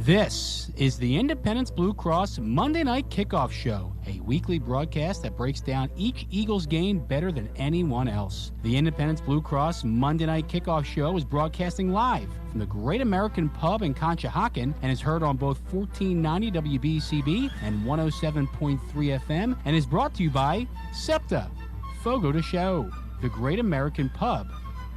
This is the Independence Blue Cross Monday Night Kickoff Show, a weekly broadcast that breaks down each Eagles game better than anyone else. The Independence Blue Cross Monday Night Kickoff Show is broadcasting live from the Great American Pub in Conshohocken and is heard on both 1490 WBCB and 107.3 FM and is brought to you by SEPTA, Fogo de Chão, the Great American Pub,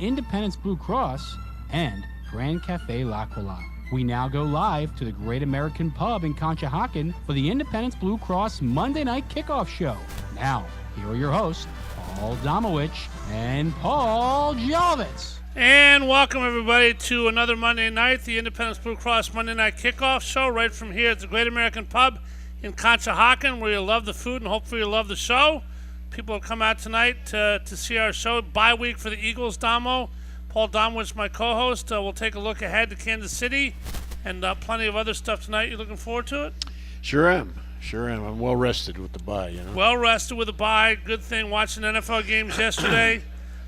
Independence Blue Cross, and Grand Cafe L'Aquila. We now go live to the Great American Pub in Conshohocken for the Independence Blue Cross Monday Night Kickoff Show. Now, here are your hosts, Paul Domowitch and Paul Jolovitz. And welcome, everybody, to another Monday night, the Independence Blue Cross Monday Night Kickoff Show, right from here at the Great American Pub in Conshohocken, where you love the food and hopefully you love the show. People will come out tonight to see our show. Bye week for the Eagles, Domo. Paul Domowitch, my co-host. We'll take a look ahead to Kansas City and plenty of other stuff tonight. You looking forward to it? Sure am. I'm well rested with the bye, you know. Well rested with the bye. Good thing watching NFL games yesterday.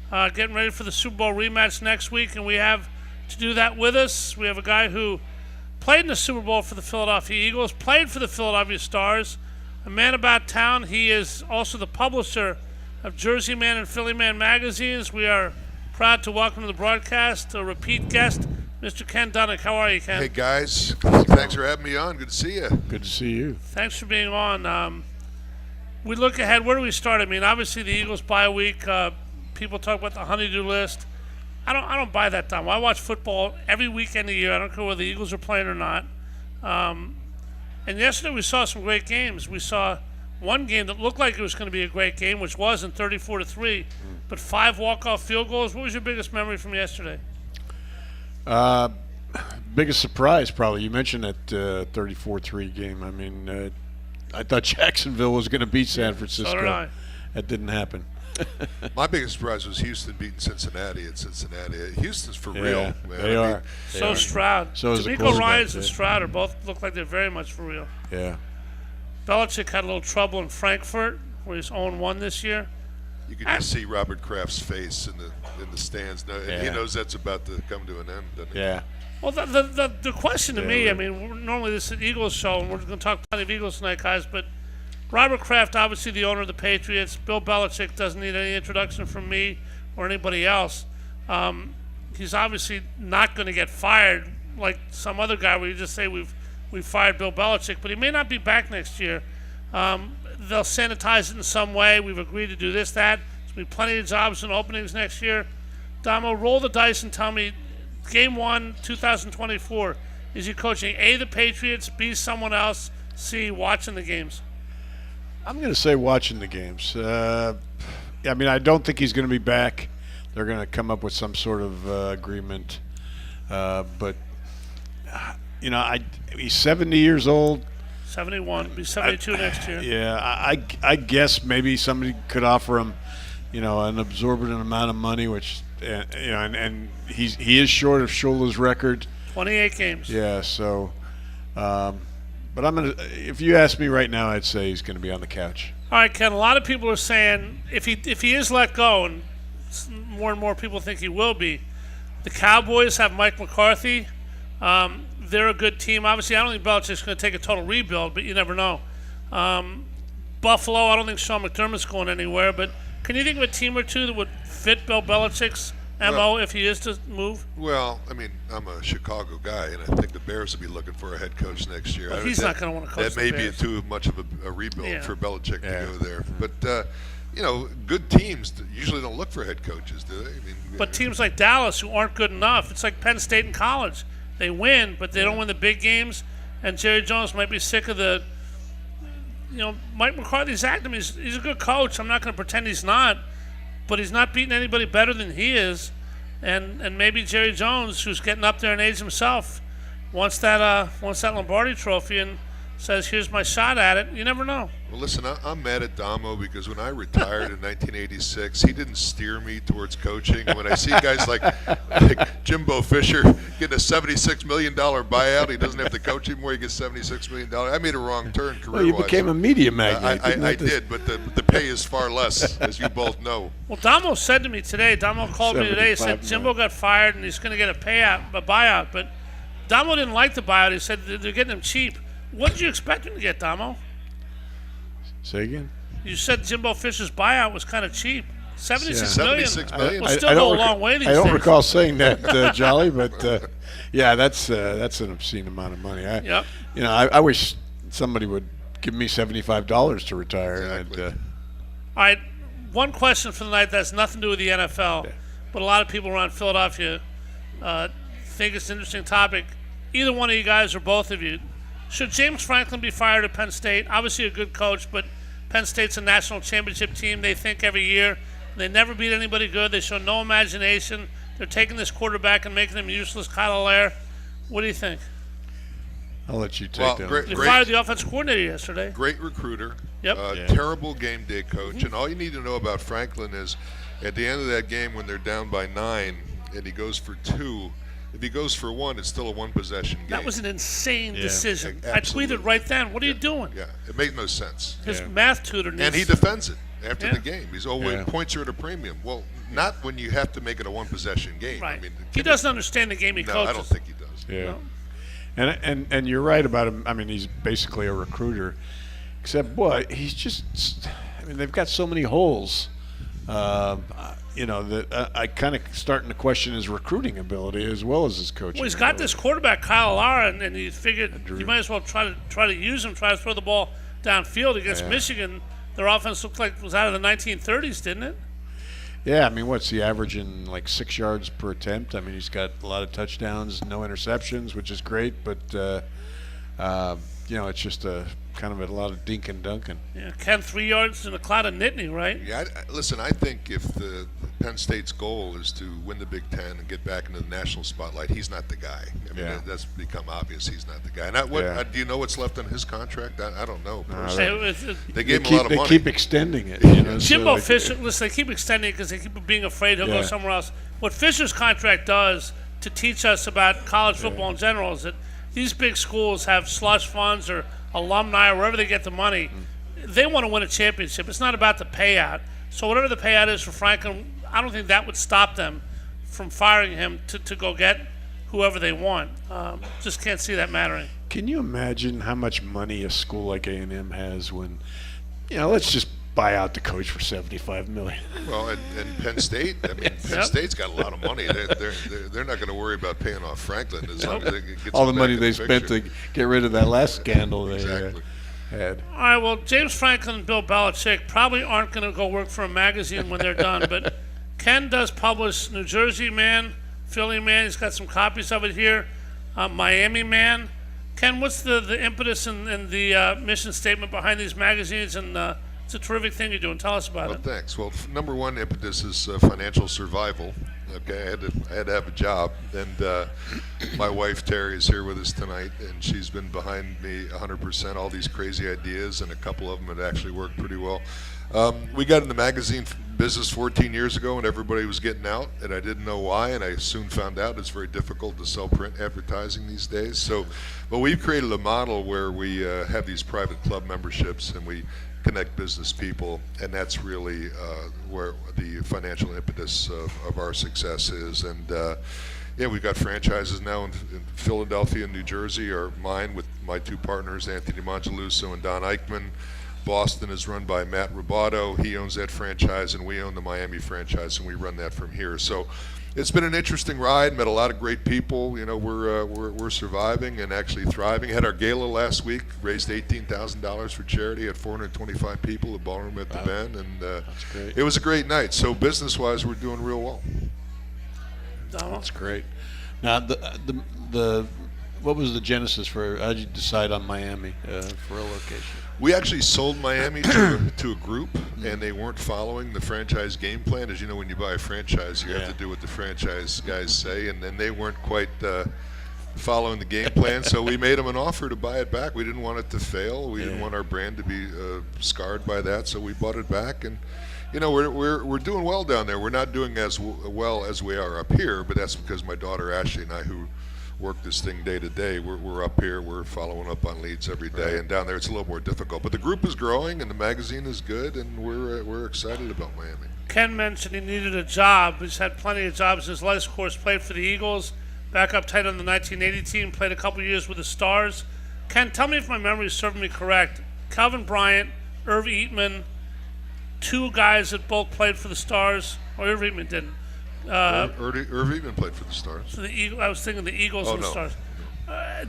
Getting ready for the Super Bowl rematch next week, and we have to do that with us. We have a guy who played in the Super Bowl for the Philadelphia Eagles, played for the Philadelphia Stars, a man about town. He is also the publisher of Jersey Man and Philly Man magazines. We are proud to welcome to the broadcast a repeat guest, Mr. Ken Dunek. How are you, Ken? Hey, guys. Thanks for having me on. Good to see you. Good to see you. Thanks for being on. We look ahead. Where do we start? I mean, obviously the Eagles bye week. People talk about the honey-do list. I don't buy that, Tom. I watch football every weekend of the year. I don't care whether the Eagles are playing or not. And yesterday we saw some great games. We saw one game that looked like it was going to be a great game, which was in 34-3, but 5 walk-off field goals. What was your biggest memory from yesterday? Biggest surprise, probably. You mentioned that 34-3 game. I mean, I thought Jacksonville was going to beat San Francisco. So did I. That didn't happen. My biggest surprise was Houston beating Cincinnati at Cincinnati. Houston's for real, man. They are. So Stroud. So is the D'Amico Ryans and Stroud are both look like they're very much for real. Yeah. Belichick had a little trouble in Frankfurt, where he's 0-1 this year. You can just see Robert Kraft's face in the stands. Now, and he knows that's about to come to an end, doesn't he? Yeah. Well, the question to me, I mean, normally this is an Eagles show, and we're going to talk plenty of Eagles tonight, guys, but Robert Kraft, obviously the owner of the Patriots. Bill Belichick doesn't need any introduction from me or anybody else. He's obviously not going to get fired like some other guy where you just say we've fired Bill Belichick, but he may not be back next year. They'll sanitize it in some way. We've agreed to do this, that. There's going to be plenty of jobs and openings next year. Damo, roll the dice and tell me, Game 1, 2024, is he coaching A, the Patriots, B, someone else, C, watching the games? I'm going to say watching the games. I mean, I don't think he's going to be back. They're going to come up with some sort of agreement. But, you know, he's 70 years old. 71. Be 72 next year. Yeah, I guess maybe somebody could offer him, you know, an absorbent amount of money, which, you know, and he is short of Shula's record. 28 games. Yeah, so, but if you ask me right now, I'd say he's gonna be on the couch. All right, Ken. A lot of people are saying if he is let go, and more and more people think he will be. The Cowboys have Mike McCarthy. They're a good team. Obviously, I don't think Belichick's going to take a total rebuild, but you never know. Buffalo, I don't think Sean McDermott's going anywhere, but can you think of a team or two that would fit Bill Belichick's MO if he is to move? Well, I mean, I'm a Chicago guy, and I think the Bears will be looking for a head coach next year. Well, he's not going to want to coach the Bears. That may be too much of a rebuild for Belichick to go there. But, you know, good teams usually don't look for head coaches, do they? I mean, but teams like Dallas who aren't good enough, it's like Penn State in college. They win, but they don't win the big games. And Jerry Jones might be sick of the, you know, Mike McCarthy's acting. He's a good coach. I'm not going to pretend he's not, but he's not beating anybody better than he is. And maybe Jerry Jones, who's getting up there in age himself, wants that Lombardi trophy and says, "Here's my shot at it." You never know. Well, listen, I'm mad at Damo because when I retired in 1986, he didn't steer me towards coaching. When I see guys like Jimbo Fisher getting a $76 million buyout, he doesn't have to coach anymore. He gets $76 million. I made a wrong turn career-wise. Well, you became a media magnate. I did, but the pay is far less, as you both know. Well, Damo said to me today, Damo called me today, he said Jimbo got fired and he's going to get a buyout, but Damo didn't like the buyout. He said they're getting him cheap. What did you expect him to get, Damo? Say again? You said Jimbo Fisher's buyout was kind of cheap. $76 million. $76 million. Will still go a long way these days. I don't recall saying that, Jolly, but yeah, that's an obscene amount of money. Yep. I wish somebody would give me $75 to retire. Exactly. All right, one question for the night that has nothing to do with the NFL, but a lot of people around Philadelphia think it's an interesting topic. Either one of you guys or both of you, should James Franklin be fired at Penn State? Obviously a good coach, but Penn State's a national championship team, they think, every year. They never beat anybody good. They show no imagination. They're taking this quarterback and making him useless. Kyle Allaire. What do you think? I'll let you take that. They fired the offensive coordinator yesterday. Great recruiter. Yep. Terrible game day coach. And all you need to know about Franklin is at the end of that game when they're down by 9 and he goes for 2, if he goes for 1, it's still a one-possession game. That was an insane decision. Absolutely. I tweeted right then, what are you doing? Yeah, it made no sense. His math tutor needs... And he defends it after the game. He's always points are at a premium. Well, not when you have to make it a one-possession game. Right. I mean, he doesn't understand the game he coaches. I don't think he does. Yeah. No. And you're right about him. I mean, he's basically a recruiter. Except, boy, he's just – I mean, they've got so many holes. That I kind of starting to question his recruiting ability as well as his coaching. Well, he's got ability. this quarterback, Kyle Allaire, and he figured you might as well try to use him, try to throw the ball downfield against Michigan. Their offense looked like it was out of the 1930s, didn't it? Yeah, I mean, what's he averaging, like 6 yards per attempt? I mean, he's got a lot of touchdowns, no interceptions, which is great, but, it's just kind of a lot of dink and dunking. Yeah, Ken, 3 yards in a cloud of Nittany, right? Yeah, listen, I think if the Penn State's goal is to win the Big Ten and get back into the national spotlight, he's not the guy. I mean, that's become obvious. He's not the guy. And do you know what's left on his contract? I don't know. They gave him a lot of money. They keep extending it. Jimbo Fisher, listen, they keep extending it because they keep being afraid he'll go somewhere else. What Fisher's contract does to teach us about college football in general is that these big schools have slush funds or alumni or wherever they get the money. They want to win a championship. It's not about the payout. So whatever the payout is for Franklin, I don't think that would stop them from firing him to go get whoever they want. Just can't see that mattering. Can you imagine how much money a school like A&M has when, let's just buy out the coach for $75 million. Well, and Penn State, I mean, Penn State's got a lot of money. They're not going to worry about paying off Franklin as long as they get all the money they spent to get rid of that last scandal they exactly. had. All right, well, James Franklin and Bill Belichick probably aren't going to go work for a magazine when they're done, but Ken does publish New Jersey Man, Philly Man. He's got some copies of it here. Miami Man. Ken, what's the impetus and the mission statement behind these magazines? And it's a terrific thing you're doing. Tell us about it. Thanks. Well, number one impetus is financial survival. Okay, I had to have a job, and my wife Terry is here with us tonight, and she's been behind me 100%. All these crazy ideas, and a couple of them had actually worked pretty well. We got in the magazine business 14 years ago, and everybody was getting out, and I didn't know why, and I soon found out it's very difficult to sell print advertising these days. But we've created a model where we have these private club memberships, and we connect business people, and that's really where the financial impetus of our success is. And we've got franchises now in Philadelphia and New Jersey are mine with my two partners, Anthony Mongeluso and Don Eichmann. Boston is run by Matt Roboto. He owns that franchise, and we own the Miami franchise, and we run that from here. So it's been an interesting ride. Met a lot of great people. We're surviving and actually thriving. Had our gala last week. Raised $18,000 for charity. Had 425 people. The ballroom at the Bend, and it was a great night. So business-wise, we're doing real well. That's great. Now, the what was the genesis for? How did you decide on Miami for a location? We actually sold Miami to a group, and they weren't following the franchise game plan. As you know, when you buy a franchise, you have to do what the franchise guys say, and then they weren't quite following the game plan. So we made them an offer to buy it back. We didn't want it to fail. We didn't want our brand to be scarred by that. So we bought it back, and we're doing well down there. We're not doing as well as we are up here, but that's because my daughter Ashley and I, who work this thing day to day, we're up here, we're following up on leads every day, and down there it's a little more difficult. But the group is growing, and the magazine is good, and we're excited about Miami. Ken mentioned he needed a job. He's had plenty of jobs in his life course. Played for the Eagles, backup tight end on the 1980 team, played a couple years with the Stars. Ken, tell me if my memory is serving me correct. Calvin Bryant, Irv Eatman, two guys that both played for the Stars. Or Irv Eatman didn't. Irv Eatman played for the Stars. So I was thinking the Eagles and the no. Stars.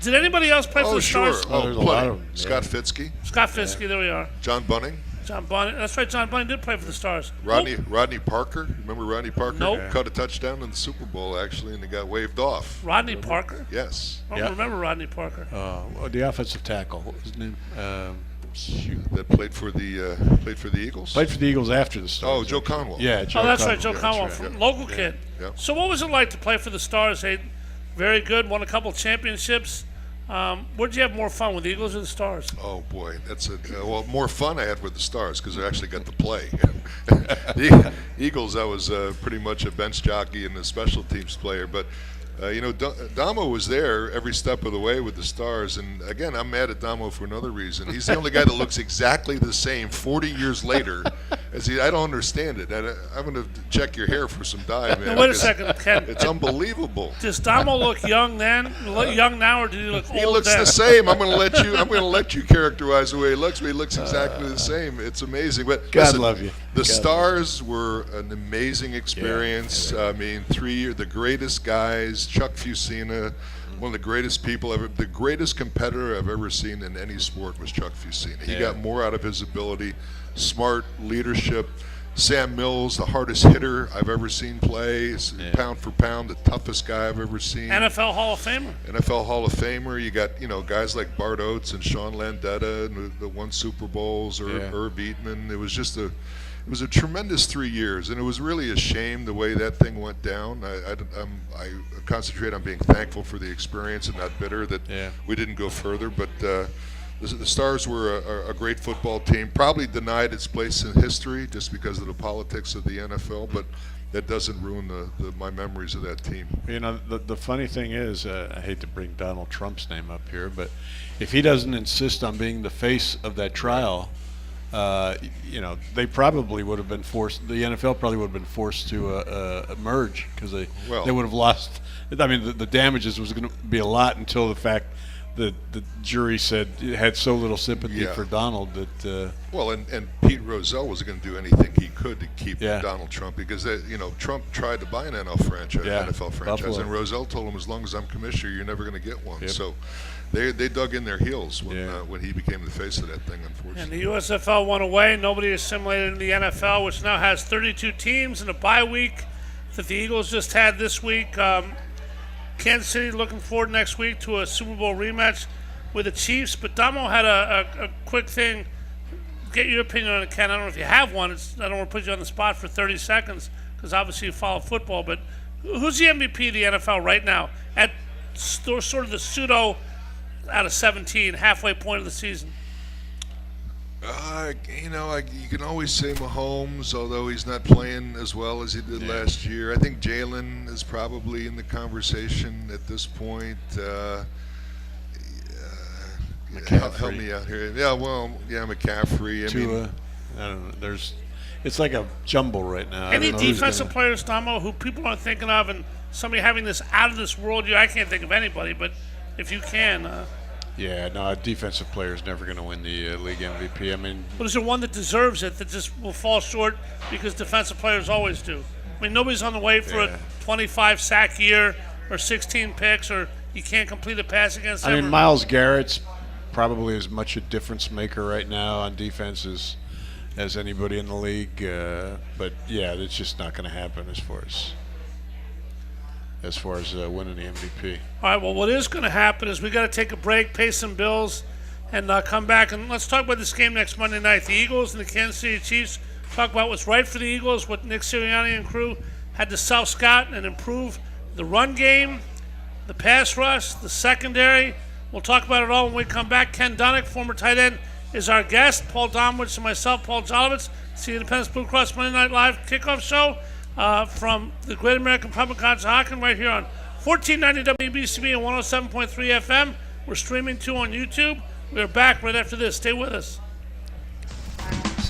Did anybody else play for the Stars? Oh, there's a lot of them, Scott Fitzke. Scott Fitzke, there we are. John Bunning. John Bunning. That's right, John Bunning did play for the Stars. Rodney Parker. Remember Rodney Parker? Nope. Caught a touchdown in the Super Bowl, actually, and he got waved off. Rodney Parker? Yes. I don't remember Rodney Parker. The offensive tackle. What was his name? That played for the Eagles. Played for the Eagles after the Stars. Oh, Joe Conwell. Yeah, Joe That's Conwell. right, Joe Yeah, Conwell, that's right. local kid. Yeah. So what was it like to play for the Stars? They very good, won a couple championships. Where'd you have more fun, with the Eagles or the Stars? Oh boy, that's more fun I had with the Stars because I actually got to play. The Eagles, I was pretty much a bench jockey and a special teams player, but Damo was there every step of the way with the Stars, and again, I'm mad at Damo for another reason. He's the only guy that looks exactly the same 40 years later. I don't understand it. I'm going to check your hair for some dye, man. Now, wait a second, Ken. It's unbelievable. Does Damo look young then, young now, or did he look old He looks then? the same. I'm going to let you characterize the way he looks, but he looks exactly the same. It's amazing. But God listen, love you. The God Stars were an amazing experience. I mean, 3 years, the greatest guys, Chuck Fusina, one of the greatest people ever, the greatest competitor I've ever seen in any sport was Chuck Fusina. He got more out of his ability, smart leadership. Sam Mills, the hardest hitter I've ever seen play, pound for pound, the toughest guy I've ever seen. NFL Hall of Famer. NFL Hall of Famer. You got guys like Bart Oates and Sean Landetta, and the won Super Bowls, or Irv Eatman. It was a tremendous 3 years, and it was really a shame the way that thing went down. I concentrate on being thankful for the experience and not bitter that we didn't go further. But the Stars were a great football team, probably denied its place in history just because of the politics of the NFL, but that doesn't ruin my memories of that team. The funny thing is, I hate to bring Donald Trump's name up here, but if he doesn't insist on being the face of that trial, they probably would have been forced. The NFL probably would have been forced to merge because they would have lost. I mean, the damages was going to be a lot until the fact that the jury said it had so little sympathy for Donald that. And Pete Rozelle was going to do anything he could to keep Donald Trump because Trump tried to buy an NFL franchise, Buffalo. and Rozelle told him, as long as I'm commissioner, you're never going to get one. So. They dug in their heels when he became the face of that thing, unfortunately. And the USFL went away. Nobody assimilated in the NFL, which now has 32 teams and a bye week that the Eagles just had this week. Kansas City looking forward next week to a Super Bowl rematch with the Chiefs. But Damo had a quick thing. Get your opinion on it, Ken. I don't know if you have one. I don't want to put you on the spot for 30 seconds because obviously you follow football. But who's the MVP of the NFL right now at sort of the pseudo out of 17, halfway point of the season? You can always say Mahomes, although he's not playing as well as he did last year. I think Jalen is probably in the conversation at this point. Help me out here. McCaffrey. I don't know. It's like a jumble right now. Any defensive players, Damo, who people aren't thinking of, and somebody having this out of this world year? I can't think of anybody, but if you can. A defensive player is never going to win the league MVP. I mean, but is there one that deserves it that just will fall short because defensive players always do? I mean, nobody's on the way for a 25 sack year or 16 picks, or you can't complete a pass against them. I mean, Myles Garrett's probably as much a difference maker right now on defense as anybody in the league. But it's just not going to happen as far as winning the MVP. All right, well, what is going to happen is we got to take a break, pay some bills, and come back. And let's talk about this game next Monday night. The Eagles and the Kansas City Chiefs. Talk about what's right for the Eagles, what Nick Sirianni and crew had to self-scout and improve the run game, the pass rush, the secondary. We'll talk about it all when we come back. Ken Dunek, former tight end, is our guest. Paul Domowitch and myself, Paul Jolovitz, the Independence Blue Cross Monday Night Live kickoff show. From the Great American Public Conshohocken right here on 1490 WBCB and 107.3 FM. We're streaming too on YouTube. We're back right after this. Stay with us.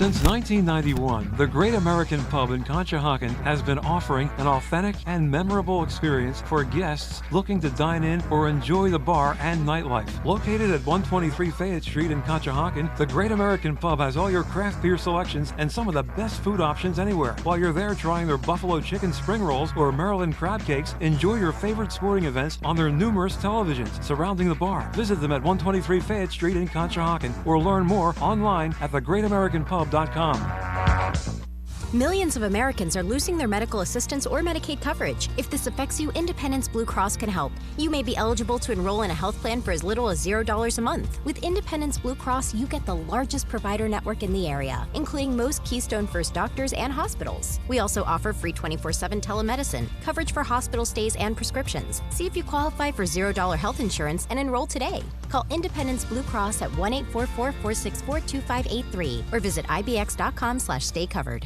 Since 1991, the Great American Pub in Conshohocken has been offering an authentic and memorable experience for guests looking to dine in or enjoy the bar and nightlife. Located at 123 Fayette Street in Conshohocken, the Great American Pub has all your craft beer selections and some of the best food options anywhere. While you're there trying their buffalo chicken spring rolls or Maryland crab cakes, enjoy your favorite sporting events on their numerous televisions surrounding the bar. Visit them at 123 Fayette Street in Conshohocken or learn more online at thegreatamericanpub.com. Millions of Americans are losing their medical assistance or Medicaid coverage. If this affects you, Independence Blue Cross can help. You may be eligible to enroll in a health plan for as little as $0 a month. With Independence Blue Cross, you get the largest provider network in the area, including most Keystone First doctors and hospitals. We also offer free 24/7 telemedicine, coverage for hospital stays and prescriptions. See if you qualify for $0 health insurance and enroll today. Call Independence Blue Cross at 1-844-464-2583 or visit ibx.com/staycovered.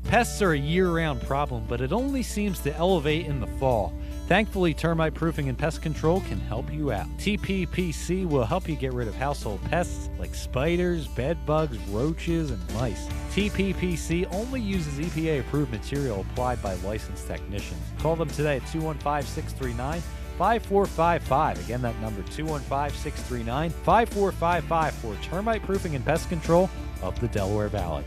Pests are a year-round problem, but it only seems to elevate in the fall. Thankfully, Termite Proofing and Pest Control can help you out. TPPC will help you get rid of household pests like spiders, bed bugs, roaches, and mice. TPPC only uses EPA-approved material applied by licensed technicians. Call them today at 215-639-5455. Again, that number, 215-639-5455 for Termite Proofing and Pest Control of the Delaware Valley.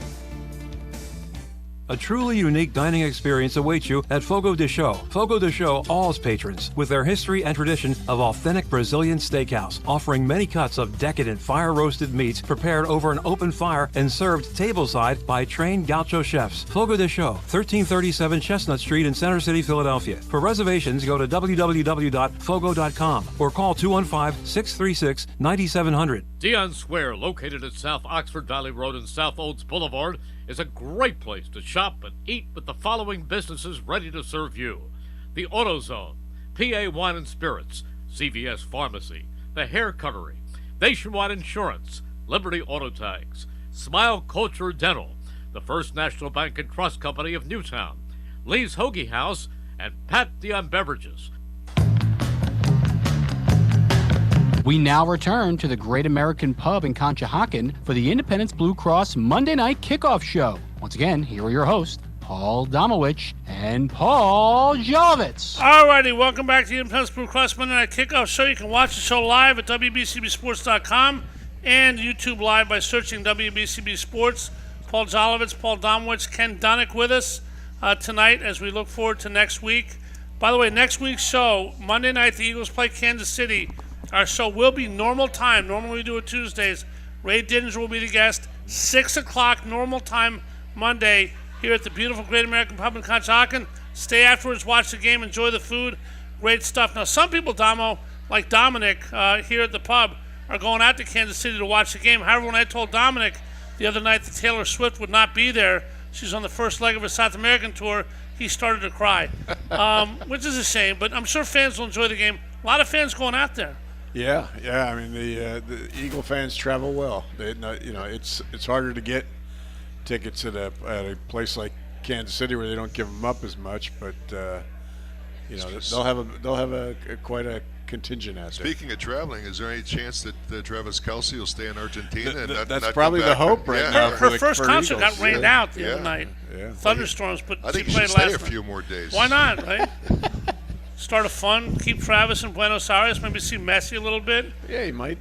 A truly unique dining experience awaits you at Fogo de Chão. Fogo de Chão awes patrons with their history and tradition of authentic Brazilian steakhouse, offering many cuts of decadent fire-roasted meats prepared over an open fire and served tableside by trained gaucho chefs. Fogo de Chão, 1337 Chestnut Street in Center City, Philadelphia. For reservations, go to www.fogo.com or call 215-636-9700. Dion Square, located at South Oxford Valley Road and South Olds Boulevard, is a great place to shop and eat with the following businesses ready to serve you: the AutoZone, PA Wine and Spirits, CVS Pharmacy, the Hair Cuttery, Nationwide Insurance, Liberty Auto Tags, Smile Culture Dental, the First National Bank and Trust Company of Newtown, Lee's Hoagie House, and Pat Dion Beverages. We now return to the Great American Pub in Conshohocken for the Independence Blue Cross Monday Night Kickoff Show. Once again, here are your hosts, Paul Domowitch and Paul Jolovitz. Alrighty, welcome back to the Independence Blue Cross Monday Night Kickoff Show. You can watch the show live at WBCBSports.com and YouTube Live by searching WBCB Sports. Paul Jolovitz, Paul Domowitch, Ken Dunek with us tonight as we look forward to next week. By the way, next week's show, Monday night, the Eagles play Kansas City. Our show will be normal time. Normally we do it Tuesdays. Ray Didinger will be the guest. 6 o'clock normal time Monday here at the beautiful Great American Pub in Conshohocken. Stay afterwards, watch the game, enjoy the food. Great stuff. Now, some people, Damo, like Dominic here at the pub, are going out to Kansas City to watch the game. However, when I told Dominic the other night that Taylor Swift would not be there, she's on the first leg of her South American tour, he started to cry, which is a shame. But I'm sure fans will enjoy the game. A lot of fans going out there. Yeah. I mean, the Eagle fans travel well. It's harder to get tickets at a place like Kansas City where they don't give them up as much, but they'll have a quite a contingent out there. Speaking of traveling, is there any chance that Travis Kelce will stay in Argentina? That's not probably come the back? hope right now. Her first concert Eagles. got rained out the other night. Yeah. Thunderstorms, but I think she he played should stay last a night. few more days. Why not, right? Start a fun, keep Travis in Buenos Aires, maybe see Messi a little bit. Yeah, he might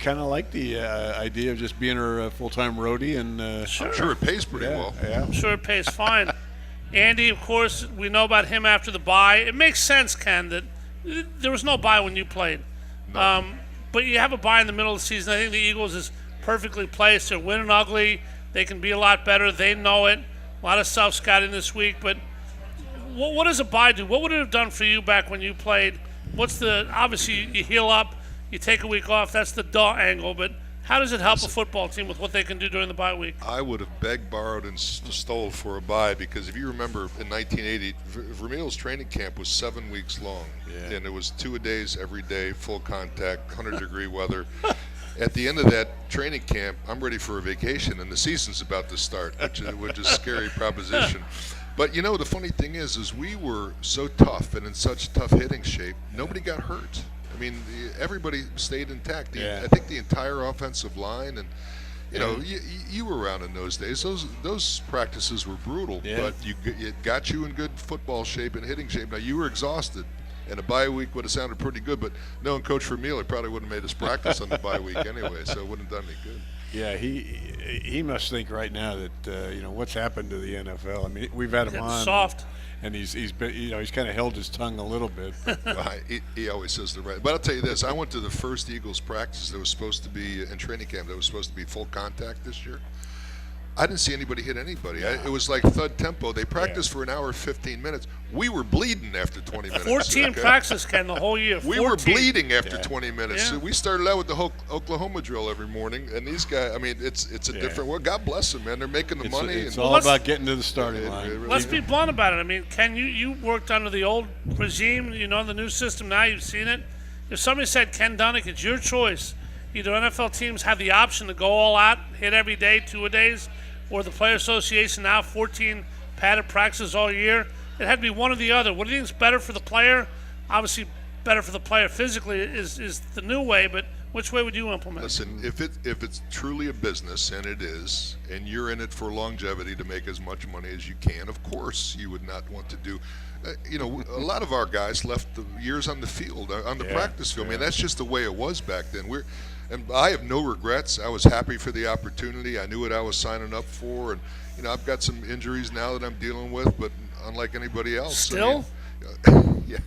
kind of like the idea of just being her full-time roadie, and Sure. I'm sure it pays pretty well. Yeah. I'm sure it pays fine. Andy, of course, we know about him after the bye. It makes sense, Ken, that there was no bye when you played. No. But you have a bye in the middle of the season. I think the Eagles is perfectly placed. They're winning ugly. They can be a lot better. They know it. A lot of self-scouting this week, but what does a bye do? What would it have done for you back when you played? Obviously you heal up, you take a week off, that's the duh angle, but how does it help a football team with what they can do during the bye week? I would have begged, borrowed, and stole for a bye because if you remember in 1980, Vermeil's training camp was 7 weeks long. Yeah. And it was 2-a-days every day, full contact, 100-degree weather. At the end of that training camp, I'm ready for a vacation, and the season's about to start, which is a scary proposition. But, the funny thing is we were so tough and in such tough hitting shape, nobody got hurt. I mean, everybody stayed intact. I think the entire offensive line, and You know, you were around in those days. Those practices were brutal, but it got you in good football shape and hitting shape. Now, you were exhausted, and a bye week would have sounded pretty good, but knowing Coach Vermeil, he probably wouldn't have made us practice on the bye week anyway, so it wouldn't have done any good. Yeah, he must think right now that what's happened to the NFL. I mean, we've had him on soft, and he's been he's kind of held his tongue a little bit. Well, he always says the right. But I'll tell you this: I went to the first Eagles practice that was supposed to be in training camp. That was supposed to be full contact this year. I didn't see anybody hit anybody. It was like thud tempo. They practiced for an hour and 15 minutes. We were bleeding after 20 minutes. 14 practices, Ken, the whole year. 14. We were bleeding after 20 minutes. Yeah. So we started out with the whole Oklahoma drill every morning, and these guys, I mean, it's a different world. God bless them, man. They're making the money. It's all about getting to the starting line. Really Let's be blunt about it. I mean, Ken, you worked under the old regime. You know the new system now. You've seen it. If somebody said, Ken Dunek, it's your choice. Either NFL teams have the option to go all out, hit every day, 2-a-days, or the Player Association now 14 padded practices all year. It had to be one or the other. What do you think is better for the player? Obviously, better for the player physically is the new way, but which way would you implement? Listen, if it's truly a business, and it is, and you're in it for longevity to make as much money as you can, of course you would not want to do. A lot of our guys left the years on the field, on the practice field. I mean, that's just the way it was back then. And I have no regrets. I was happy for the opportunity. I knew what I was signing up for, and I've got some injuries now that I'm dealing with, but unlike anybody else. Still? Yeah,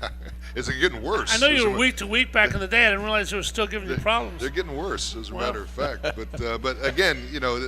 it's getting worse. I know you were week to week back in the day. I didn't realize they were still giving you problems. They're getting worse, as a matter of fact. But again,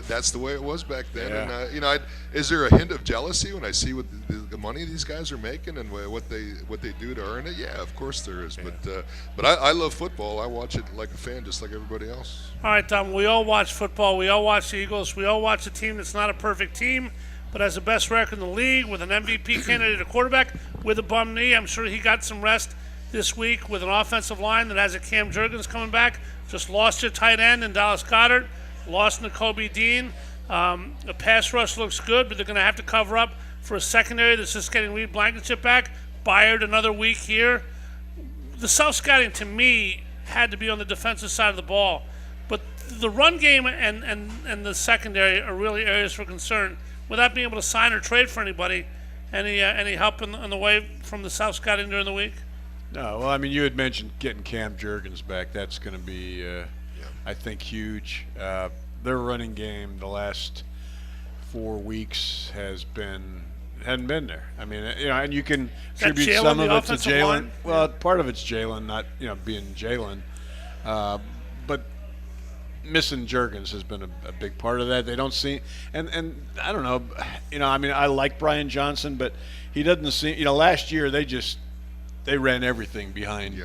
that's the way it was back then. Yeah. And is there a hint of jealousy when I see what the money these guys are making and what they do to earn it? Yeah, of course there is. Yeah. But I love football. I watch it like a fan, just like everybody else. All right, Tom. We all watch football. We all watch the Eagles. We all watch a team that's not a perfect team, but has the best record in the league, with an MVP candidate at quarterback with a bum knee. I'm sure he got some rest this week with an offensive line that has a Cam Jurgens coming back. Just lost your tight end in Dallas Goedert. Lost Nakobe Dean. The pass rush looks good, but they're going to have to cover up for a secondary that's just getting Reed Blankenship back. Byard another week here. The self-scouting, to me, had to be on the defensive side of the ball. But the run game and the secondary are really areas for concern. Without being able to sign or trade for anybody, any help in the way from the South scouting during the week? No. Well, I mean, you had mentioned getting Cam Jurgens back. That's going to be, I think, huge. Their running game the last 4 weeks hadn't been there. I mean, and you can attribute some of it to Jalen. Well, part of it's Jalen, not being Jalen, but missing Jurgens has been a big part of that. They don't see, and I don't know, I mean, I like Brian Johnson, but he doesn't seem, last year they ran everything behind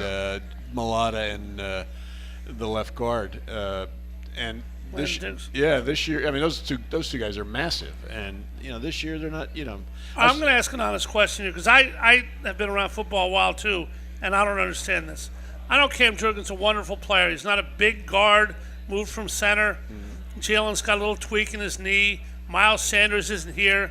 Mulata and the left guard, and this year, I mean, those two guys are massive, and this year they're not, I'm going to ask an honest question here, because I have been around football a while too, and I don't understand this. I know Cam Jurgens is a wonderful player. He's not a big guard, moved from center. Mm-hmm. Jalen's got a little tweak in his knee. Miles Sanders isn't here.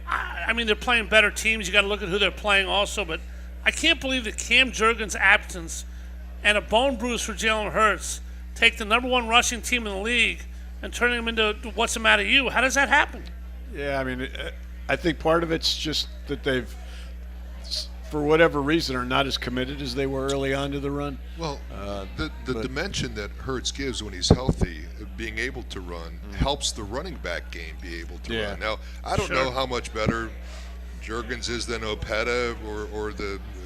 I mean, they're playing better teams. You got to look at who they're playing also, but I can't believe that Cam Jurgens' absence and a bone bruise for Jalen Hurts take the number one rushing team in the league and turning them into what's the matter you. How does that happen? Yeah, I mean, I think part of it's just that they've, for whatever reason, are not as committed as they were early on to the run. Well, the dimension that Hurts gives when he's healthy, being able to run, helps the running back game be able to run. Now, I don't know how much better Jurgens is than Opeta or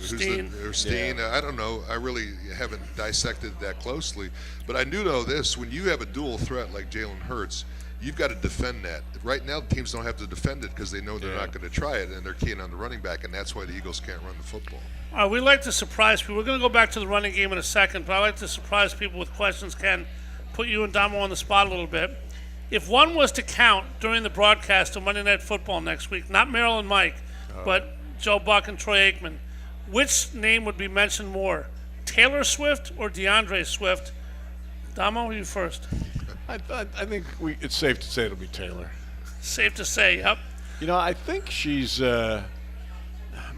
Steen. Yeah. I don't know. I really haven't dissected that closely. But I do know this: when you have a dual threat like Jalen Hurts, you've got to defend that. Right now, the teams don't have to defend it because they know they're not going to try it, and they're keying on the running back, and that's why the Eagles can't run the football. We like to surprise people. We're going to go back to the running game in a second, but I like to surprise people with questions. Ken, put you and Damo on the spot a little bit. If one was to count during the broadcast of Monday Night Football next week, not Merrill and Mike, but Joe Buck and Troy Aikman, which name would be mentioned more, Taylor Swift or DeAndre Swift? Damo, you first. I think it's safe to say it'll be Taylor. Safe to say, yep. I think she's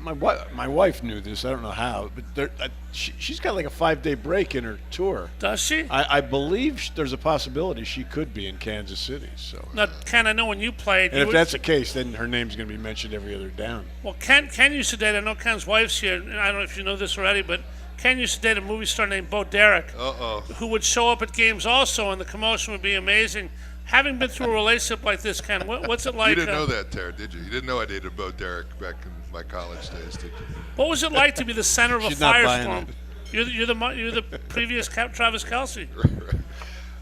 my wife knew this. I don't know how, but she's got like a 5-day break in her tour. Does she? I believe there's a possibility she could be in Kansas City. So now, Ken, I know when you played. And if that's the case, then her name's going to be mentioned every other down. Well, Ken used to date. I know Ken's wife's here. I don't know if you know this already, but Ken used to date a movie star named Bo Derek, who would show up at games also, and the commotion would be amazing. Having been through a relationship like this, Ken, what's it like? You didn't know that, Tara, did you? You didn't know I dated Bo Derek back in my college days, did you? What was it like to be the center of a She's not buying firestorm? You're the previous Travis Kelce.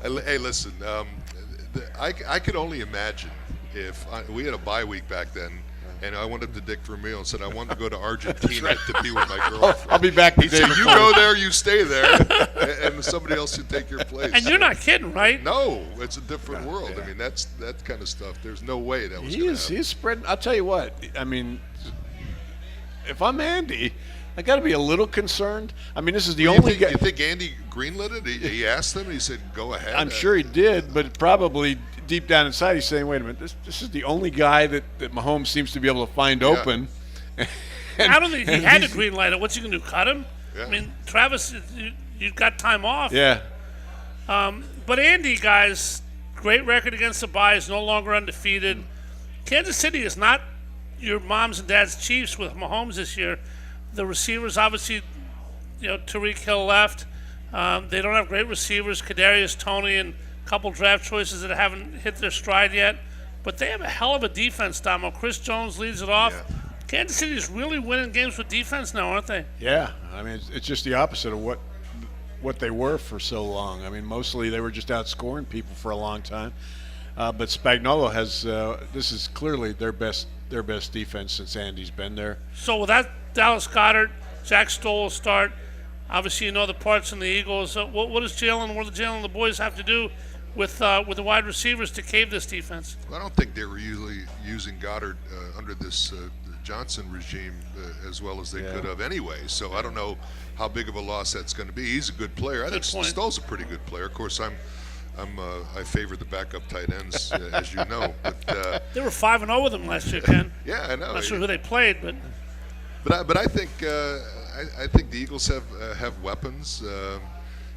Hey, listen, I could only imagine if we had a bye week back then, and I went up to Dick Vermeil and said I wanted to go to Argentina to be with my girlfriend. I'll be back. He said, "You go there, you stay there, and somebody else should take your place." And you're not kidding, right? No, it's a different world. I mean, that's that kind of stuff. There's no way that was. He's spreading. I'll tell you what. I mean, if I'm Andy, I got to be a little concerned. I mean, this is the only guy. You think Andy greenlit it? He asked them. He said, "Go ahead." I'm sure he did, but probably deep down inside, he's saying, "Wait a minute, this is the only guy that Mahomes seems to be able to find open." I don't think he had a green light. What's he going to do? Cut him? Yeah. I mean, Travis, you've got time off. Yeah. But Andy, guys, great record against the bye, is no longer undefeated. Kansas City is not your mom's and dad's Chiefs with Mahomes this year. The receivers, obviously, Tyreek Hill left. They don't have great receivers, Kadarius Toney and a couple draft choices that haven't hit their stride yet. But they have a hell of a defense, Damo. Chris Jones leads it off. Yeah. Kansas City is really winning games with defense now, aren't they? Yeah. I mean, it's just the opposite of what they were for so long. I mean, mostly they were just outscoring people for a long time. But Spagnuolo has this is clearly their best defense since Andy's been there. So with that, Dallas Goedert, Jack Stoll will start. Obviously, you know the parts in the Eagles. What does Jalen and the boys have to do with the wide receivers to cave this defense? Well, I don't think they were usually using Goddard under this Johnson regime as well as they could have anyway. So I don't know how big of a loss that's going to be. He's a good player. I think Stoll's a pretty good player. Of course, I favor the backup tight ends, as you know. But they were 5-0 with them last year, Ken. Yeah, I know. I'm not sure who they played, but I think I think the Eagles have weapons.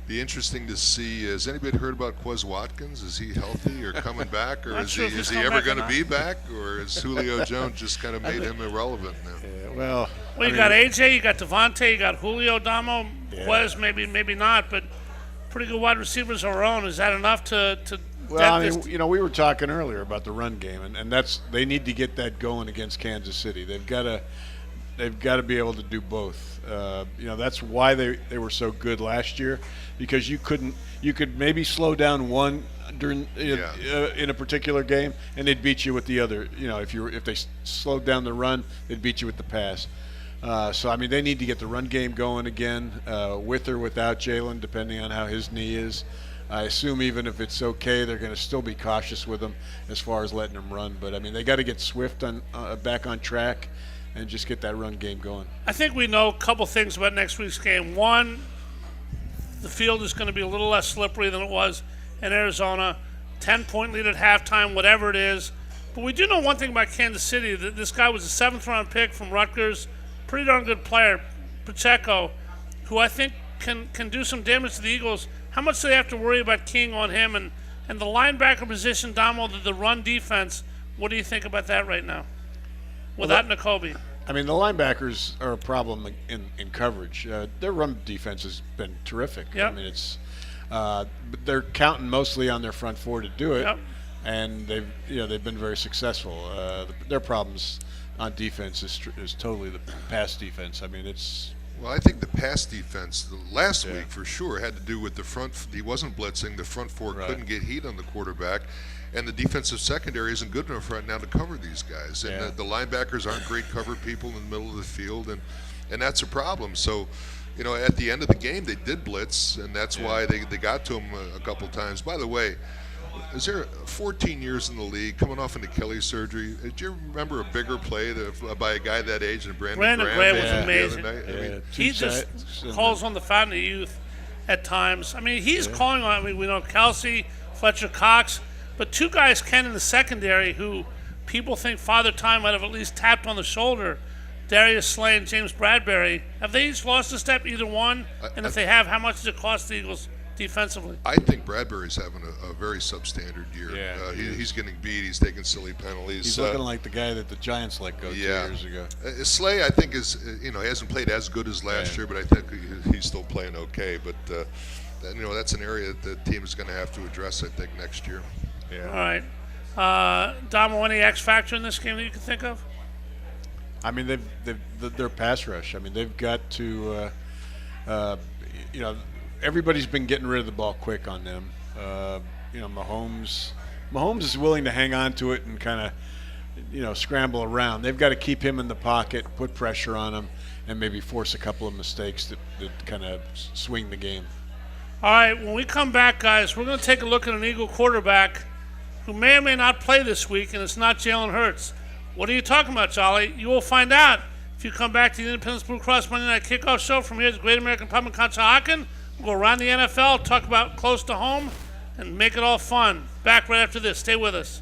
Be interesting to see. Has anybody heard about Quez Watkins? Is he healthy or coming back, or is he ever going to be back, or is Julio Jones just kind of made him irrelevant now? Yeah, well, you got AJ, you got Devontae, you got Julio, Damo, Quez, maybe not, but pretty good wide receivers of our own. Is that enough to? Well, I mean, we were talking earlier about the run game, and they need to get that going against Kansas City. They've got to be able to do both. That's why they were so good last year, because you could maybe slow down one during in a particular game, and they'd beat you with the other. If they slowed down the run, they'd beat you with the pass. So I mean, they need to get the run game going again, with or without Jalen, depending on how his knee is. I assume even if it's okay, they're going to still be cautious with him as far as letting him run. But I mean, they got to get Swift back on track and just get that run game going. I think we know a couple things about next week's game. One, the field is going to be a little less slippery than it was in Arizona. 10-point lead at halftime, whatever it is. But we do know one thing about Kansas City, that this guy was a 7th-round pick from Rutgers, pretty darn good player, Pacheco, who I think can do some damage to the Eagles. How much do they have to worry about King on him? And the linebacker position, Damo, the run defense, what do you think about that right now without Nakobe? I mean, the linebackers are a problem in coverage. Their run defense has been terrific. Yep. I mean, but they're counting mostly on their front four to do it, and they've been very successful. Their problems on defense is totally the pass defense. I mean, it's. Well, I think the pass defense last week for sure had to do with the front. He wasn't blitzing. The front four couldn't get heat on the quarterback, and the defensive secondary isn't good enough right now to cover these guys. And the linebackers aren't great cover people in the middle of the field, and that's a problem. So, at the end of the game, they did blitz, and that's why they got to him a couple times. By the way, is there 14 years in the league, coming off into Kelly's surgery? Do you remember a bigger play by a guy that age than Brandon Graham was amazing. I mean, he just calls on the fountain of youth at times. I mean, he's calling on. I mean, we know Kelsey, Fletcher Cox, but two guys, Ken, in the secondary, who people think Father Time might have at least tapped on the shoulder. Darius Slay and James Bradbury. Have they each lost a step, either one? And if they have, how much does it cost the Eagles defensively? I think Bradbury's having a very substandard year. Yeah, he's getting beat. He's taking silly penalties. He's looking like the guy that the Giants let go 2 years ago. Slay, I think, is he hasn't played as good as last year, but I think he's still playing okay. But that's an area that the team is going to have to address, I think, next year. Yeah. All right. Damo, any X factor in this game that you can think of? I mean, their pass rush. I mean, they've got to, everybody's been getting rid of the ball quick on them. Mahomes is willing to hang on to it and kind of, scramble around. They've got to keep him in the pocket, put pressure on him, and maybe force a couple of mistakes that kind of swing the game. All right, when we come back, guys, we're going to take a look at an Eagle quarterback who may or may not play this week, and it's not Jalen Hurts. What are you talking about, Jolly? You will find out if you come back to the Independence Blue Cross Monday Night Kickoff Show from here at the Great American Pub in Conshohocken. We'll go around the NFL, talk about close to home, and make it all fun. Back right after this. Stay with us.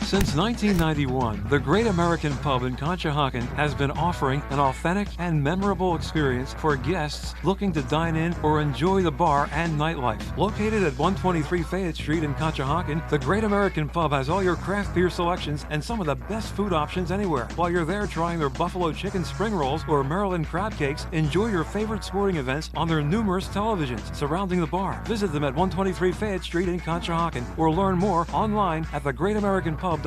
Since 1991, the Great American Pub in Conshohocken has been offering an authentic and memorable experience for guests looking to dine in or enjoy the bar and nightlife. Located at 123 Fayette Street in Conshohocken, the Great American Pub has all your craft beer selections and some of the best food options anywhere. While you're there trying their buffalo chicken spring rolls or Maryland crab cakes, enjoy your favorite sporting events on their numerous televisions surrounding the bar. Visit them at 123 Fayette Street in Conshohocken or learn more online at thegreatamericanpub.com.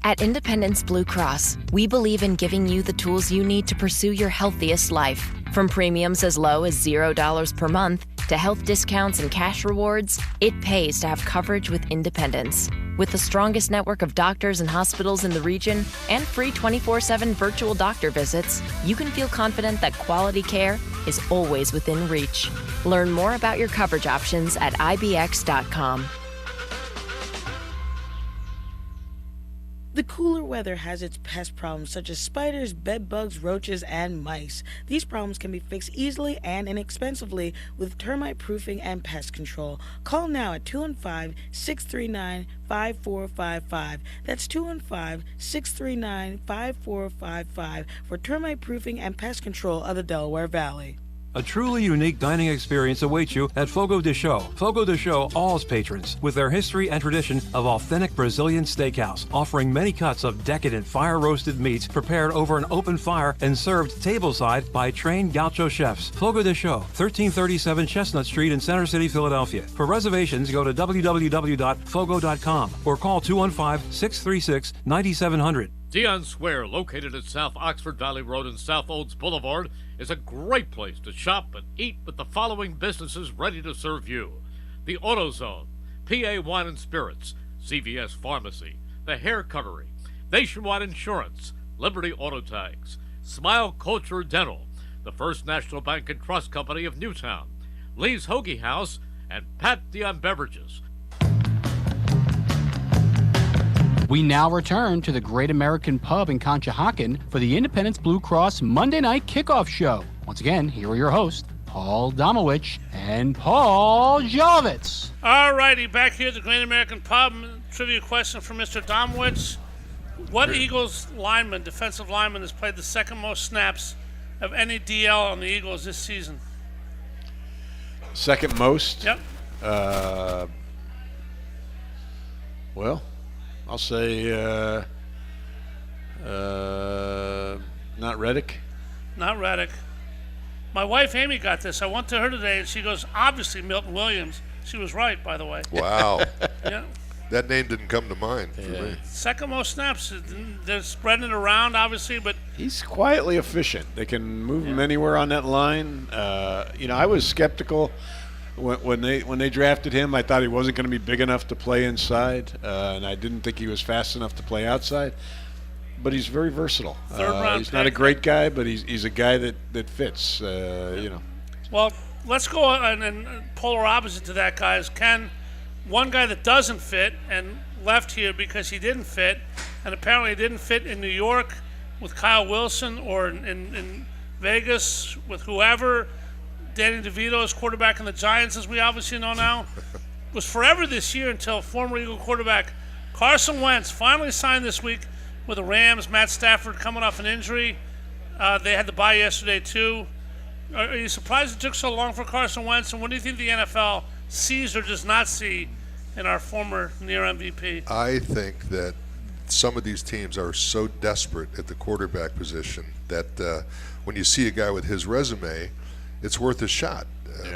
At Independence Blue Cross, we believe in giving you the tools you need to pursue your healthiest life. From premiums as low as $0 per month to health discounts and cash rewards, it pays to have coverage with Independence. With the strongest network of doctors and hospitals in the region and free 24/7 virtual doctor visits, you can feel confident that quality care is always within reach. Learn more about your coverage options at ibx.com. The cooler weather has its pest problems such as spiders, bed bugs, roaches, and mice. These problems can be fixed easily and inexpensively with termite proofing and pest control. Call now at 215-639-5455. That's 215-639-5455 for termite proofing and pest control of the Delaware Valley. A truly unique dining experience awaits you at Fogo de Chão. Fogo de Chão awes patrons with their history and tradition of authentic Brazilian steakhouse, offering many cuts of decadent fire-roasted meats prepared over an open fire and served tableside by trained gaucho chefs. Fogo de Chão, 1337 Chestnut Street in Center City, Philadelphia. For reservations, go to www.fogo.com or call 215-636-9700. Dion Square, located at South Oxford Valley Road and South Olds Boulevard, is a great place to shop and eat with the following businesses ready to serve you: the AutoZone, PA Wine and Spirits, CVS Pharmacy, the Hair Cuttery, Nationwide Insurance, Liberty Auto Tags, Smile Culture Dental, the First National Bank and Trust Company of Newtown, Lee's Hoagie House, and Pat Dion Beverages. We now return to the Great American Pub in Conshohocken for the Independence Blue Cross Monday Night Kickoff Show. Once again, here are your hosts, Paul Domowitch and Paul Jolovitz. All righty, back here at the Great American Pub. Trivia question for Mr. Domowitch. What Eagles lineman, defensive lineman, has played the second most snaps of any DL on the Eagles this season? Second most? Yep. Well, I'll say not Reddick. Not Reddick. My wife Amy got this. I went to her today, and she goes, obviously Milton Williams. She was right, by the way. Wow. Yeah. That name didn't come to mind for me. Second most snaps. They're spreading it around, obviously, but he's quietly efficient. They can move him anywhere on that line. I was skeptical when they drafted him. I thought he wasn't going to be big enough to play inside, and I didn't think he was fast enough to play outside. But he's very versatile. He's not a great guy, but he's a guy that fits. Well, let's go and polar opposite to that, guys. Ken, one guy that doesn't fit and left here because he didn't fit, and apparently didn't fit in New York with Kyle Wilson or in Vegas with whoever. Danny DeVito is quarterback in the Giants, as we obviously know now. Was forever this year until former Eagle quarterback Carson Wentz finally signed this week with the Rams. Matt Stafford coming off an injury. They had the bye yesterday too. Are you surprised it took so long for Carson Wentz? And what do you think the NFL sees or does not see in our former near MVP? I think that some of these teams are so desperate at the quarterback position that when you see a guy with his resume, it's worth a shot.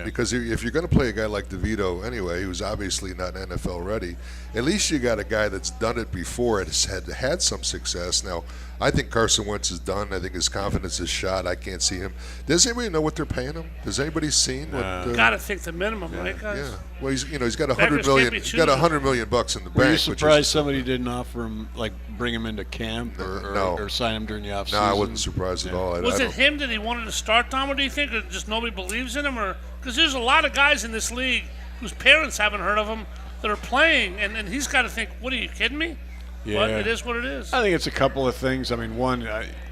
Because if you're going to play a guy like DeVito anyway, who's obviously not NFL ready, at least you got a guy that's done it before and has had some success. Now, I think Carson Wentz is done. I think his confidence is shot. I can't see him. Does anybody know what they're paying him? Has anybody seen what? Got to think the minimum, right, guys? Yeah. Well, he's got $100 million. He's got $100 million bucks in the bank. Were you surprised somebody didn't offer him, like, bring him into camp or sign him during the offseason? No, I wasn't surprised at all. Was it him that he wanted to start, Tom, or do you think or just nobody believes in him? Or because there's a lot of guys in this league whose parents haven't heard of him that are playing, and he's got to think, what, are you kidding me? Yeah. But it is what it is. I think it's a couple of things. I mean, one,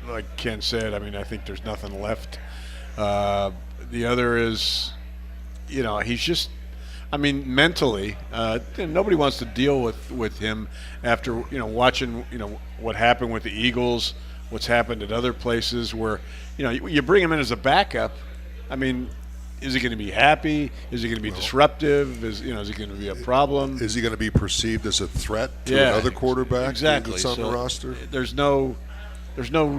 like Ken said, I mean, I think there's nothing left. The other is, he's just, I mean, mentally, nobody wants to deal with him after, watching, what happened with the Eagles, what's happened at other places where, you bring him in as a backup. I mean, is he going to be happy? Is he going to be disruptive? Is he going to be a problem? Is he going to be perceived as a threat to another quarterback that's on the roster? There's no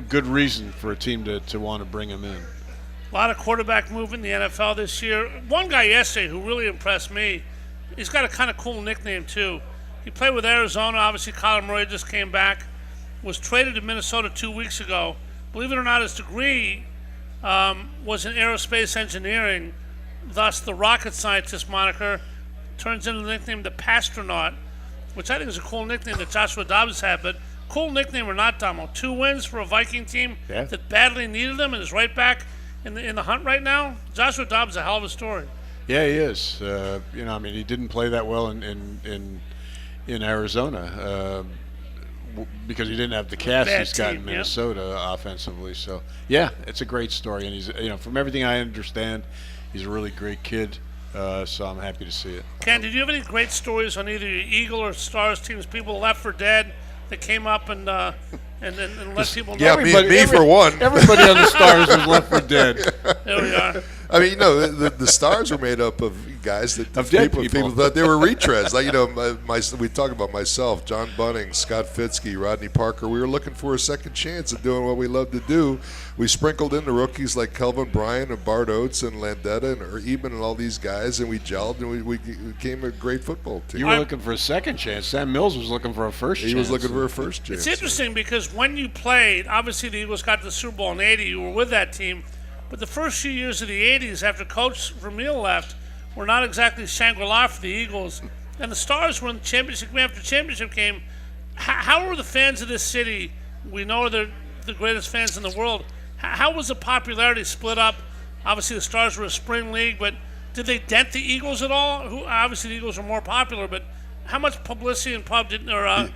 good reason for a team to want to bring him in. A lot of quarterback movement in the NFL this year. One guy yesterday who really impressed me, he's got a kind of cool nickname too. He played with Arizona. Obviously, Kyler Murray just came back. Was traded to Minnesota 2 weeks ago. Believe it or not, his degree was in aerospace engineering. Thus, the rocket scientist moniker turns into the nickname the Pastronaut, which I think is a cool nickname that Joshua Dobbs had. But cool nickname or not, Domo, 2 wins for a Viking team that badly needed them and is right back in the hunt right now. Joshua Dobbs is a hell of a story. Yeah, he is. He didn't play that well in Arizona because he didn't have the cast he's got in Minnesota offensively. So, yeah, it's a great story. And he's, from everything I understand, he's a really great kid. So I'm happy to see it. Ken, did you have any great stories on either your Eagle or Stars teams? People left for dead that came up and let people know. Yeah, me for one. Everybody on the Stars was left for dead. There we are. I mean, the Stars were made up of guys that people thought they were retreads. Like, we talk about myself, John Bunning, Scott Fitzke, Rodney Parker. We were looking for a second chance at doing what we love to do. We sprinkled in the rookies like Kelvin Bryant and Bart Oates and Landetta and Eben and all these guys, and we gelled, and we became a great football team. You were looking for a second chance. Sam Mills was looking for a first chance. He was looking for a first chance. It's interesting because when you played, obviously the Eagles got to the Super Bowl in '80. You were with that team. But the first few years of the 80s, after Coach Vermeil left, were not exactly Shangri-La for the Eagles. And the Stars were in the championship game after championship game. How were the fans of this city? We know they're the greatest fans in the world. How was the popularity split up? Obviously, the Stars were a spring league, but did they dent the Eagles at all? Obviously, the Eagles were more popular, but how much publicity and popularity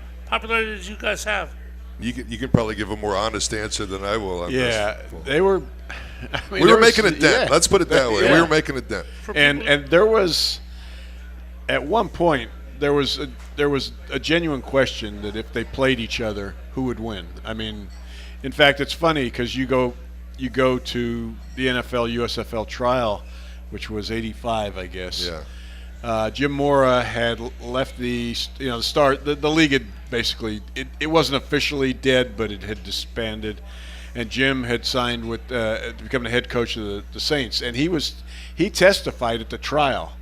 did you guys have? You can probably give a more honest answer than I will on this. Yeah, they were. We were making a dent. Let's put it that way. We were making a dent. And there was, at one point, there was a genuine question that if they played each other, who would win? I mean, in fact, it's funny because you go to the NFL USFL trial, which was '85, I guess. Yeah. Jim Mora had left the start. The league had basically it wasn't officially dead, but it had disbanded. And Jim had signed with becoming the head coach of the Saints, and he testified at the trial,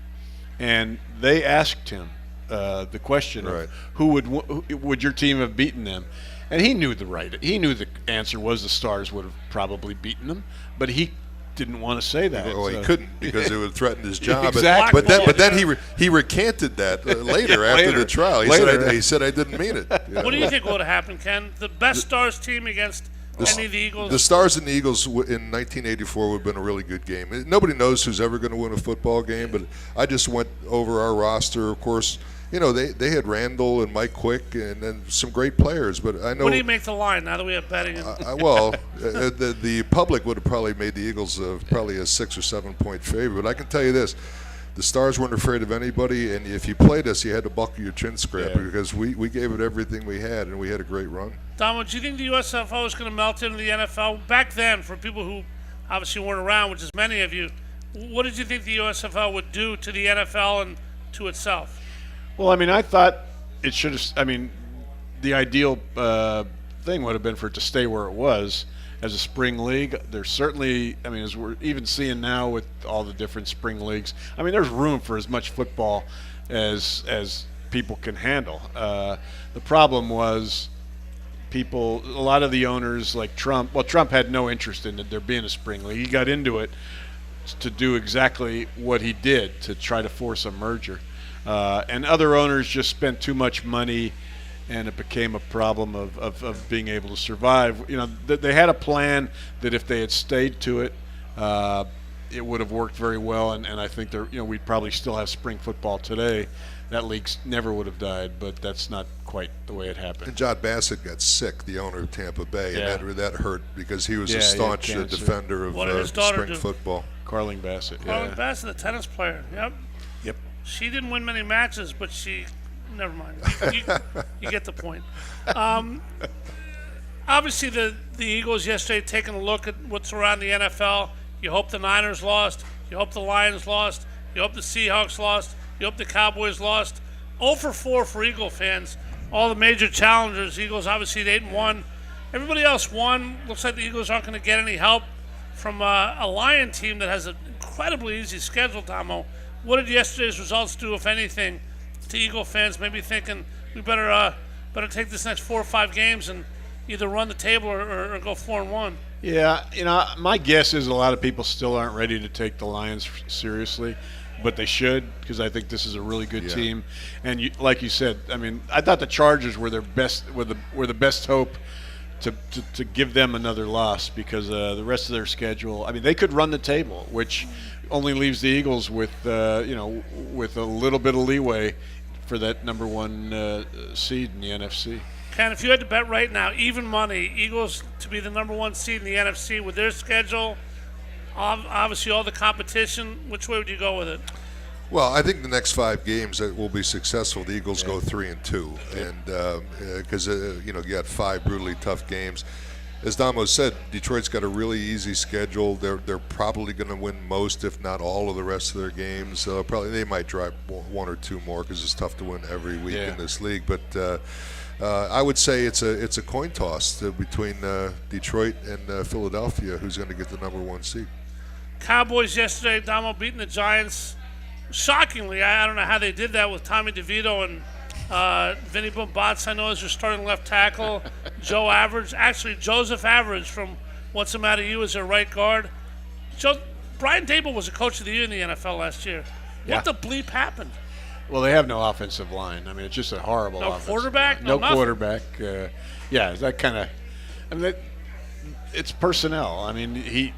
and they asked him the question of who would your team have beaten them, and he knew the answer was the Stars would have probably beaten them, but he didn't want to say that. Well, he couldn't because it would threaten his job. Exactly. But then he recanted that later after the trial. He said I didn't mean it. What do you think would have happened, Ken? The best Stars team against any of the Eagles? The Stars and the Eagles in 1984 would have been a really good game. Nobody knows who's ever going to win a football game, but I just went over our roster. Of course, they had Randall and Mike Quick and some great players. But I know. What do you make the line now that we have betting? The public would have probably made the Eagles probably a 6 or 7 point favorite. But I can tell you this. The Stars weren't afraid of anybody, and if you played us, you had to buckle your chin scraper because we gave it everything we had, and we had a great run. Donald, do you think the USFL is going to melt into the NFL? Back then, for people who obviously weren't around, which is many of you, what did you think the USFL would do to the NFL and to itself? Well, I mean, I thought it should have. I mean, the ideal thing would have been for it to stay where it was as a spring league. There's certainly, I mean, as we're even seeing now with all the different spring leagues, I mean, there's room for as much football as people can handle. The problem was a lot of the owners like Trump. Well, Trump had no interest in there being a spring league. He got into it to do exactly what he did, to try to force a merger. And other owners just spent too much money, and it became a problem of being able to survive. You know, they had a plan that if they had stayed to it, it would have worked very well. And I think we'd probably still have spring football today. That league never would have died, but that's not quite the way it happened. And John Bassett got sick, the owner of Tampa Bay, Yeah. and that hurt because he was a staunch defender of What did his daughter spring do? football. Carling Bassett. Carling Bassett, the tennis player. Yep. Yep. She didn't win many matches, but never mind. You get the point. Obviously, the Eagles yesterday taking a look at what's around the NFL. You hope the Niners lost. You hope the Lions lost. You hope the Seahawks lost. You hope the Cowboys lost. 0 for 4 for Eagle fans. All the major challengers. Eagles obviously at 8-1. Everybody else won. Looks like the Eagles aren't going to get any help from a Lion team that has an incredibly easy schedule, Tomo. What did yesterday's results do, if anything, to Eagle fans? Maybe thinking we better take this next 4 or 5 games and either run the table or go 4-1. Yeah, my guess is a lot of people still aren't ready to take the Lions seriously, but they should, because I think this is a really good team. And like you said, I mean, I thought the Chargers were the best hope to give them another loss, because the rest of their schedule, I mean, they could run the table, which only leaves the Eagles with with a little bit of leeway for that number 1 seed in the NFC. Ken, if you had to bet right now, even money, Eagles to be the number 1 seed in the NFC with their schedule, obviously all the competition, which way would you go with it? Well, I think the next 5 games that will be successful, the Eagles go 3-2, and because you got 5 brutally tough games. As Damo said, Detroit's got a really easy schedule. They're probably going to win most, if not all, of the rest of their games. They might drive 1 or 2 more, because it's tough to win every week in this league. But I would say it's a coin toss between Detroit and Philadelphia, who's going to get the number 1 seed. Cowboys yesterday, Damo beating the Giants. Shockingly, I don't know how they did that with Tommy DeVito and Vinny Bombats, I know, as your starting left tackle. Joseph Average from What's the Matter You as their right guard. Brian Daboll was a coach of the year in the NFL last year. What the bleep happened? Well, they have no offensive line. I mean, it's just a horrible offensive quarterback? line. No quarterback. That kind of – I mean, it's personnel. I mean,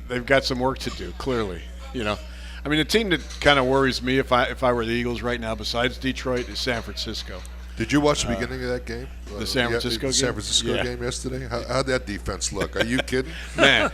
they've got some work to do, clearly. I mean, the team that kind of worries me if I were the Eagles right now, besides Detroit, is San Francisco. Did you watch the beginning of that game? The San Francisco game? San Francisco game yesterday? How'd that defense look? Are you kidding? Man,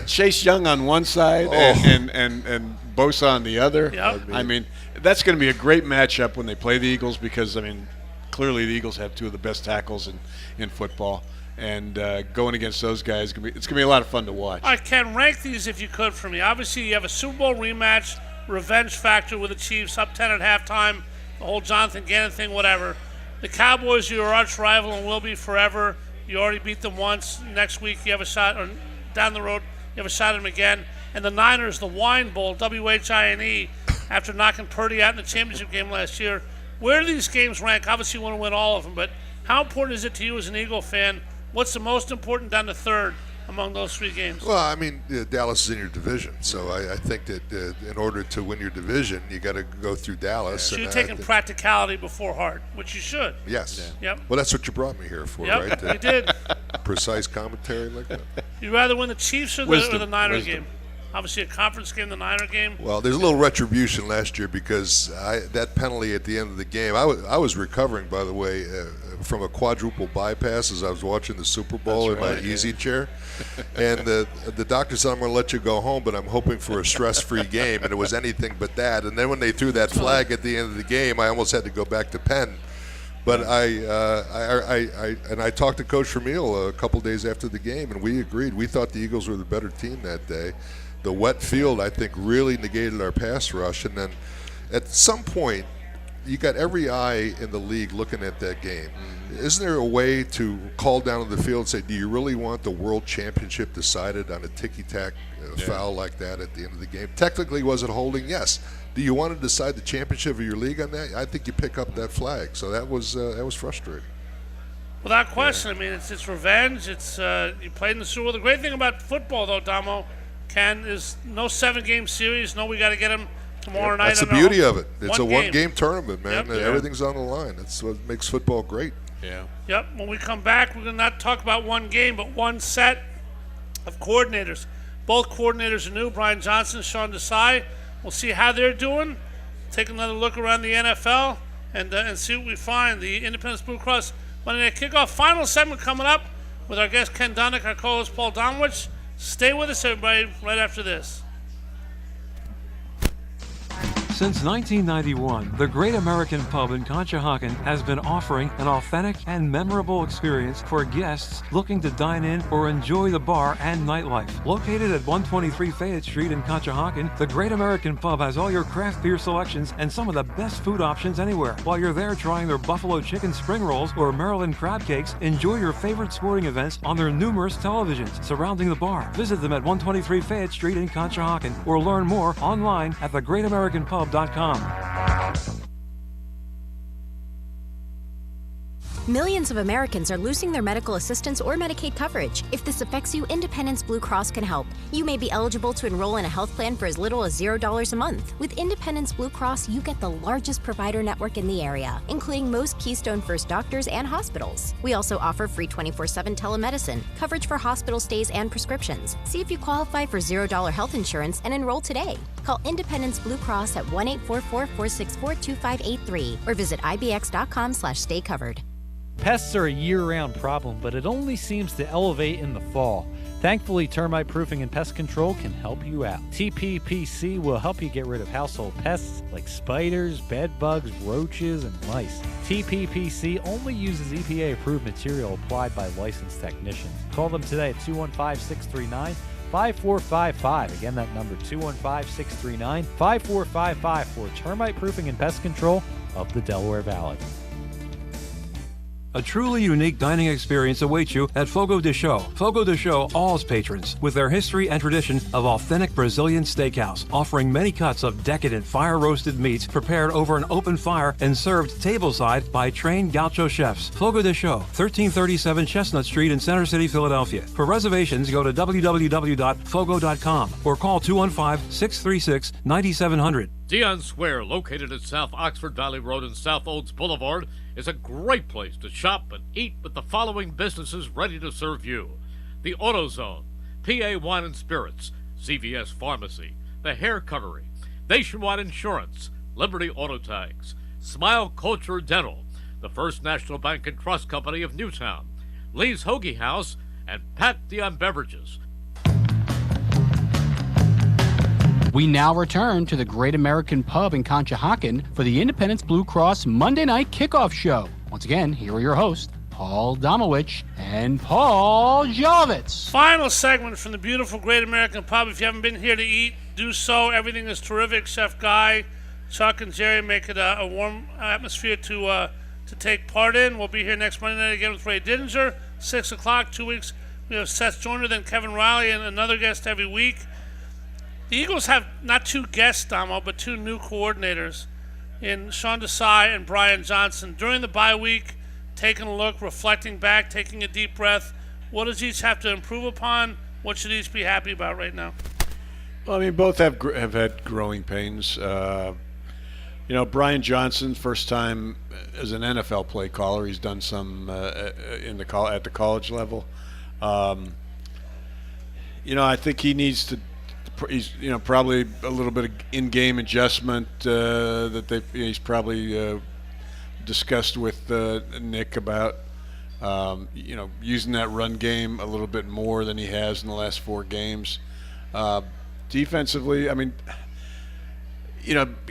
Chase Young on one side and Bosa on the other. Yep. I mean, that's going to be a great matchup when they play the Eagles, because, I mean, clearly the Eagles have 2 of the best tackles in football. And going against those guys, it's going to be a lot of fun to watch. All right, Ken, rank these if you could for me. Obviously, you have a Super Bowl rematch, revenge factor with the Chiefs, up 10 at halftime, the whole Jonathan Gannon thing, whatever. The Cowboys, your arch rival and will be forever. You already beat them once. Next week, you have a shot, or down the road, you have a shot at them again. And the Niners, the Wine Bowl, WHINE, after knocking Purdy out in the championship game last year. Where do these games rank? Obviously, you want to win all of them, but how important is it to you as an Eagle fan? What's the most important down to third among those 3 games? Well, I mean, Dallas is in your division, so I think that in order to win your division, you got to go through Dallas. So you're taking practicality before heart, which you should. Yes. Yeah. Yep. Well, that's what you brought me here for, right? You did. Precise commentary like that. You'd rather win the Chiefs or the Niner game? Obviously, a conference game, the Niner game. Well, there's a little retribution last year, because that penalty at the end of the game. I was recovering, by the way, from a quadruple bypass as I was watching the Super Bowl my easy chair, and the doctor said, "I'm going to let you go home, but I'm hoping for a stress-free game," and it was anything but that. And then when they threw that flag at the end of the game, I almost had to go back to Penn But I talked to Coach Vermeil a couple days after the game, and we agreed. We thought the Eagles were the better team that day. The wet field, I think, really negated our pass rush. And then at some point, you got every eye in the league looking at that game. Isn't there a way to call down to the field and say, do you really want the world championship decided on a ticky-tack foul like that at the end of the game? Technically, was it holding? Yes. Do you want to decide the championship of your league on that? I think you pick up that flag. So that was frustrating. Without question. I mean, it's revenge. It's you played in the Super Bowl. The great thing about football, though, Damo, Ken, is no 7-game series. No, we got to get them tomorrow night. That's the beauty of it. It's a one-game tournament, man. Yep. And everything's on the line. That's what makes football great. Yeah. Yep. When we come back, we're going to not talk about one game, but one set of coordinators. Both coordinators are new, Brian Johnson, Sean Desai. We'll see how they're doing. Take another look around the NFL and see what we find. The Independence Blue Cross Monday Night Kickoff. Final segment coming up with our guest Ken Dunek, our co-host Paul Domowitch. Stay with us, everybody, right after this. Since 1991, the Great American Pub in Conshohocken has been offering an authentic and memorable experience for guests looking to dine in or enjoy the bar and nightlife. Located at 123 Fayette Street in Conshohocken, the Great American Pub has all your craft beer selections and some of the best food options anywhere. While you're there trying their buffalo chicken spring rolls or Maryland crab cakes, enjoy your favorite sporting events on their numerous televisions surrounding the bar. Visit them at 123 Fayette Street in Conshohocken or learn more online at thegreatamericanpub.com. Millions of Americans are losing their medical assistance or Medicaid coverage. If this affects you, Independence Blue Cross can help. You may be eligible to enroll in a health plan for as little as $0 a month. With Independence Blue Cross, you get the largest provider network in the area, including most Keystone First doctors and hospitals. We also offer free 24/7 telemedicine, coverage for hospital stays and prescriptions. See if you qualify for $0 health insurance and enroll today. Call Independence Blue Cross at 1-844-464-2583 or visit ibx.com/staycovered. Pests are a year-round problem, but it only seems to elevate in the fall. Thankfully, termite proofing and pest control can help you out. TPPC will help you get rid of household pests like spiders, bed bugs, roaches, and mice. TPPC only uses EPA-approved material applied by licensed technicians. Call them today at 215-639-5455. Again, that number 215-639-5455 for termite proofing and pest control of the Delaware Valley. A truly unique dining experience awaits you at Fogo de Chão. Fogo de Chão awes patrons with their history and tradition of authentic Brazilian steakhouse, offering many cuts of decadent fire-roasted meats prepared over an open fire and served tableside by trained gaucho chefs. Fogo de Chão, 1337 Chestnut Street in Center City, Philadelphia. For reservations, go to www.fogo.com or call 215-636-9700. Dion Square, located at South Oxford Valley Road and South Olds Boulevard, is a great place to shop and eat with the following businesses ready to serve you: the AutoZone, PA Wine and Spirits, CVS Pharmacy, the Hair Cuttery, Nationwide Insurance, Liberty Auto Tags, Smile Culture Dental, the First National Bank and Trust Company of Newtown, Lee's Hoagie House, and Pat Dion Beverages. We now return to the Great American Pub in Conshohocken for the Independence Blue Cross Monday Night Kickoff Show. Once again, here are your hosts, Paul Domowitch and Paul Jolovitz. Final segment from the beautiful Great American Pub. If you haven't been here to eat, do so. Everything is terrific. Chef Guy, Chuck, and Jerry make it a warm atmosphere to take part in. We'll be here next Monday night again with Ray Didinger, 6 o'clock, 2 weeks. We have Seth Joyner, then Kevin Riley, and another guest every week. The Eagles have not two guests, Damo, but two new coordinators in Sean Desai and Brian Johnson. During the bye week, taking a look, reflecting back, taking a deep breath, what does each have to improve upon? What should each be happy about right now? Well, I mean, both have had growing pains. Brian Johnson, first time as an NFL play caller. He's done some at the college level. I think he needs to. He's probably a little bit of in-game adjustment that he's probably discussed with Nick about using that run game a little bit more than he has in the last 4 games. Defensively, I mean,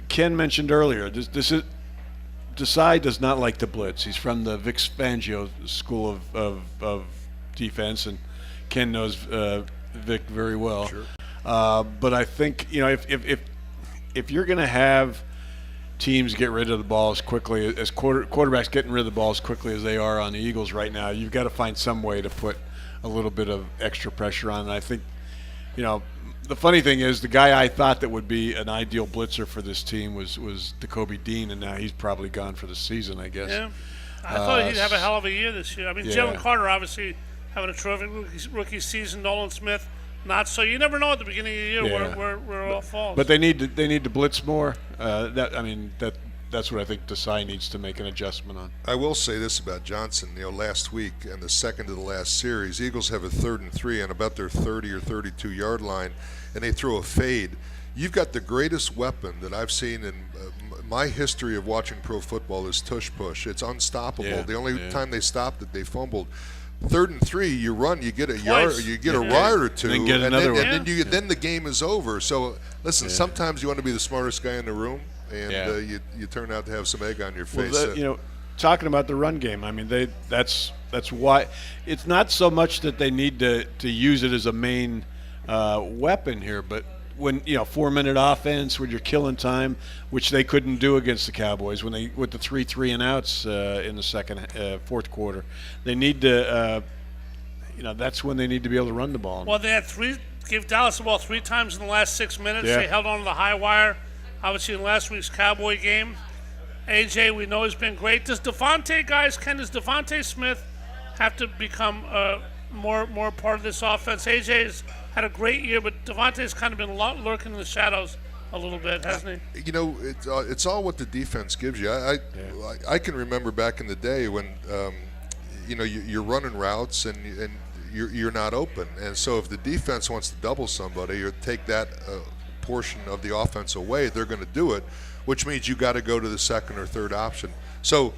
Ken mentioned earlier this Desai does not like the blitz. He's from the Vic Fangio school of defense, and Ken knows Vic very well. Sure. But I think, if you're going to have teams get rid of the ball as quickly as quarterbacks getting rid of the ball as quickly as they are on the Eagles right now, you've got to find some way to put a little bit of extra pressure on. And I think, the funny thing is the guy I thought that would be an ideal blitzer for this team was Jacoby Dean, and now he's probably gone for the season, I guess. Yeah. I thought he'd have a hell of a year this year. I mean, Yeah. Jalen Carter obviously having a terrific rookie season. Nolan Smith not so. You never know at the beginning of the year Yeah. where it all falls. But they need to blitz more. That's what I think Desai needs to make an adjustment on. I will say this about Johnson. Last week and the second to the last series, Eagles have a 3rd and 3 on about their 30 or 32 yard line, and they throw a fade. You've got the greatest weapon that I've seen in my history of watching pro football is tush push. It's unstoppable. Yeah, The only yeah. time they stopped it, they fumbled. 3rd and 3, you run, you get a Twice. yard or two, Then get another one. then the game is over. So listen, sometimes you want to be the smartest guy in the room, and you turn out to have some egg on your face. Talking about the run game, I mean, that's why it's not so much that they need to use it as a main weapon here, but when 4-minute offense, when you're killing time, which they couldn't do against the Cowboys with the 3 and outs in the fourth quarter, they need to that's when they need to be able to run the ball. Well, they had gave Dallas the ball 3 times in the last 6 minutes. Yeah. They held on to the high wire. Obviously, in last week's Cowboy game, AJ, we know, has been great. Does Devontae Smith have to become more part of this offense? AJ has had a great year, but Devontae's kind of been lurking in the shadows a little bit, hasn't he? It's all what the defense gives you. I can remember back in the day when you're running routes and you're not open, and so if the defense wants to double somebody or take that portion of the offense away, they're going to do it, which means you got to go to the second or third option. So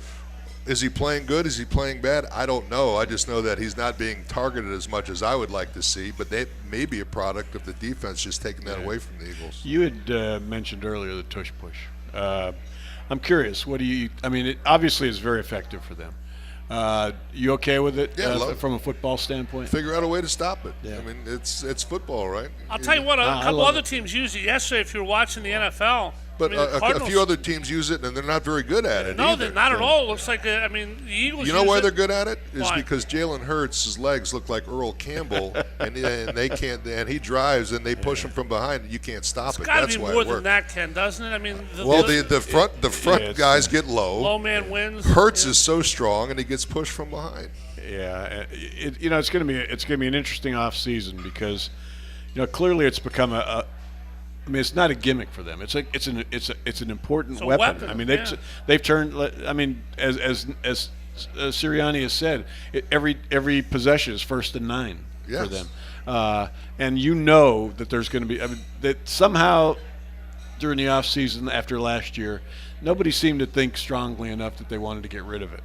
is he playing good? Is he playing bad? I don't know. I just know that he's not being targeted as much as I would like to see, but that may be a product of the defense just taking that away from the Eagles. You had mentioned earlier the tush push. I'm curious, it obviously is very effective for them. You okay with it from a football standpoint? Figure out a way to stop it. Yeah. I mean, it's football, right? I'll tell you what, a couple other teams used it yesterday if you're watching the NFL. But a few other teams use it, and they're not very good at it. No, either. they're not at all. It looks like, the Eagles You know use why it. they're good at it? Is Why? because Jalen Hurts' legs look like Earl Campbell, and they can't. And he drives, and they push him from behind. You can't stop It's it. got That's to be why more it than works. that, Ken, doesn't it? I mean, The front guys get low man wins. Hurts is so strong, and he gets pushed from behind. Yeah, it's going to be an interesting off season because, clearly it's become it's not a gimmick for them. It's an important weapon. I mean, they've turned. I mean, as Sirianni has said, every possession is 1st and 9 for them, and that there's going to be. I mean, that somehow during the off season after last year, nobody seemed to think strongly enough that they wanted to get rid of it.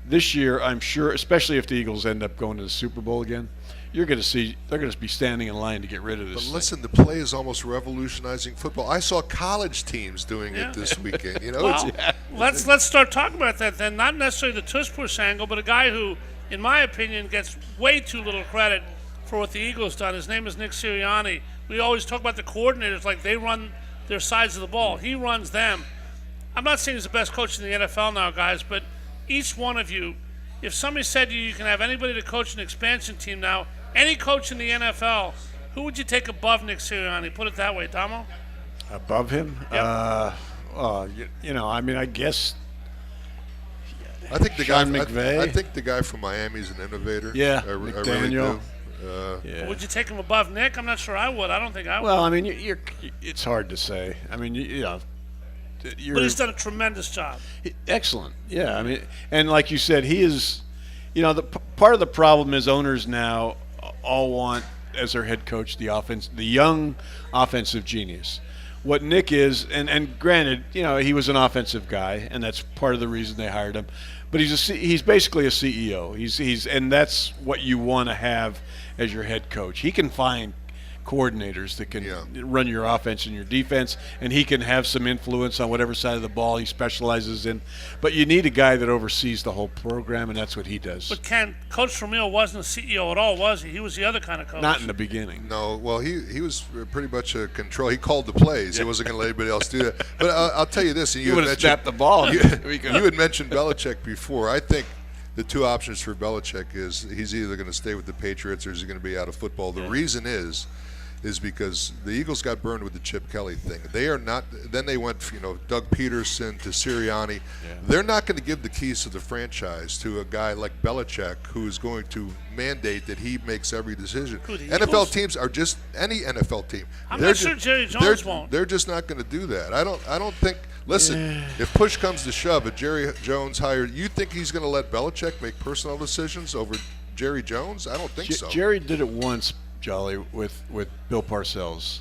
This year, I'm sure, especially if the Eagles end up going to the Super Bowl again, you're going to see they're going to be standing in line to get rid of this. But listen, the play is almost revolutionizing football. I saw college teams doing it this weekend. Let's start talking about that then. Not necessarily the tush push angle, but a guy who, in my opinion, gets way too little credit for what the Eagles done. His name is Nick Sirianni. We always talk about the coordinators like they run their sides of the ball. He runs them. I'm not saying he's the best coach in the NFL now, guys, but each one of you, if somebody said to you can have anybody to coach an expansion team now, any coach in the NFL, who would you take above Nick Sirianni? Put it that way, Damo. Above him? Yep. I guess. I think the Sean guy. McVay. I think the guy from Miami is an innovator. Yeah, I really McDaniel. do. Would you take him above Nick? I'm not sure I would. I don't think I would. Well, I mean, it's hard to say. I mean, but he's done a tremendous job. Excellent. Yeah, I mean, and like you said, he is. Part of the problem is owners now all want as their head coach the young offensive genius. What Nick is, and granted, he was an offensive guy, and that's part of the reason they hired him. But he's basically a CEO. And that's what you want to have as your head coach. He can find coordinators that can run your offense and your defense, and he can have some influence on whatever side of the ball he specializes in. But you need a guy that oversees the whole program, and that's what he does. But Ken, Coach Vermeil wasn't a CEO at all, was he? He was the other kind of coach. Not in the beginning. No, well, he was pretty much a control. He called the plays. He wasn't going to let anybody else do that. But I'll tell you this. And you would have snapped the ball. You had mentioned Belichick before. I think the two options for Belichick is he's either going to stay with the Patriots or he's going to be out of football. The reason is because the Eagles got burned with the Chip Kelly thing. They are not. Then they went, Doug Peterson to Sirianni. Yeah. They're not going to give the keys to the franchise to a guy like Belichick, who is going to mandate that he makes every decision. NFL teams are just any NFL team. I'm not sure Jerry Jones won't. They're just not going to do that. I don't think. Listen, if push comes to shove, if Jerry Jones hired, you think he's going to let Belichick make personal decisions over Jerry Jones? I don't think so. Jerry did it once, Jolly, with Bill Parcells,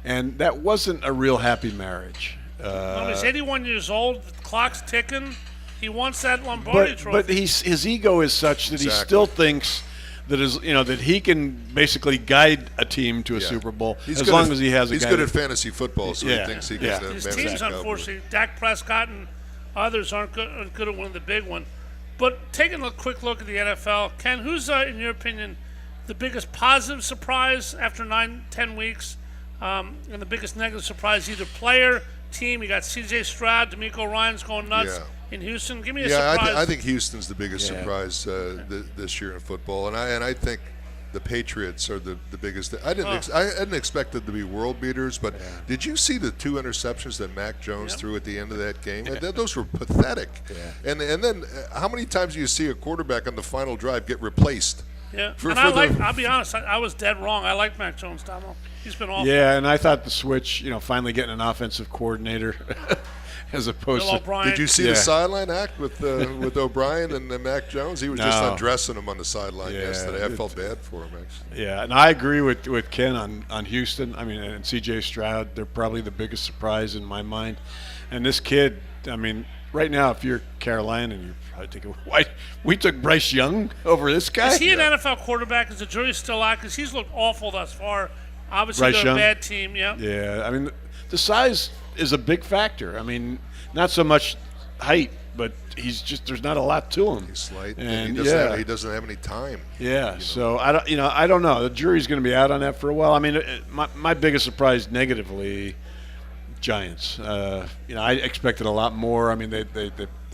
and that wasn't a real happy marriage. He's 81 years old. The clock's ticking. He wants that Lombardi trophy. But his ego is such that he still thinks that he can basically guide a team to a Super Bowl as long as he has a guy. He's good at fantasy football, so he thinks he can His teams, unfortunately, Dak Prescott and others aren't good at winning the big one. But taking a quick look at the NFL, Ken, who's, in your opinion, the biggest positive surprise after 9-10 weeks, and the biggest negative surprise, either player, team? You got C.J. Stroud, DeMeco Ryans going nuts in Houston. Give me a surprise. I think Houston's the biggest surprise this year in football, and I think the Patriots are the biggest. I didn't expect them to be world beaters, but did you see the 2 interceptions that Mac Jones threw at the end of that game? Those were pathetic. Yeah. And then how many times do you see a quarterback on the final drive get replaced? Yeah, I'll be honest, I was dead wrong. I like Mac Jones, Domo. He's been awful. Yeah, and I thought the switch, finally getting an offensive coordinator as opposed to O'Brien. Did you see the sideline act with O'Brien and Mac Jones? He was just undressing him on the sideline yesterday. I felt bad for him, actually. Yeah, and I agree with Ken on Houston. I mean, and C.J. Stroud, they're probably the biggest surprise in my mind. And this kid, I mean, right now, if you're Carolina and you're probably thinking, why we took Bryce Young over this guy? Is he an NFL quarterback? Is the jury still out? Because he's looked awful thus far. Obviously, they're a bad team, Yeah, I mean, the size is a big factor. I mean, not so much height, but there's not a lot to him. He's slight, and he doesn't have any time. Yeah, so I don't know. The jury's going to be out on that for a while. I mean, my biggest surprise negatively, Giants. I expected a lot more. I mean, they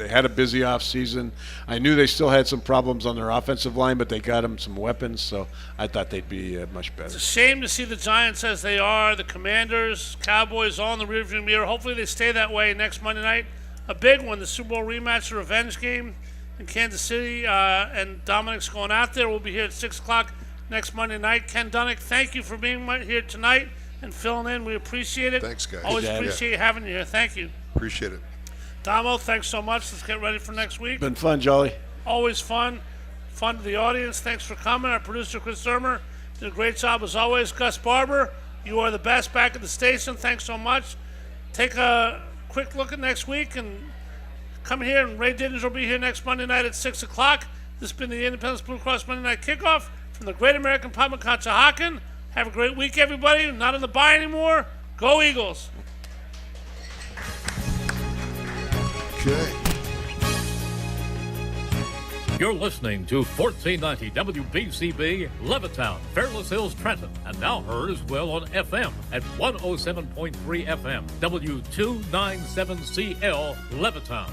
had a busy off season. I knew they still had some problems on their offensive line, but they got them some weapons, so I thought they'd be much better. It's a shame to see the Giants as they are. The Commanders, Cowboys all in the rearview mirror. Hopefully they stay that way next Monday night. A big one, the Super Bowl rematch, the revenge game in Kansas City, and Dominic's going out there. We'll be here at 6 o'clock next Monday night. Ken Dunek, thank you for being here tonight and filling in. We appreciate it. Thanks, guys. Always appreciate having you here. Thank you. Appreciate it. Damo, thanks so much. Let's get ready for next week. Been fun, Jolly. Always fun. Fun to the audience. Thanks for coming. Our producer, Chris Zermer, did a great job as always. Gus Barber, you are the best back at the station. Thanks so much. Take a quick look at next week and come here. And Ray Dittins will be here next Monday night at 6 o'clock. This has been the Independence Blue Cross Monday Night Kickoff from the Great American Pub in Conshohocken. Have a great week, everybody. Not in the bye anymore. Go Eagles. Okay. You're listening to 1490 WBCB, Levittown, Fairless Hills, Trenton, and now heard as well on FM at 107.3 FM, W297CL, Levittown.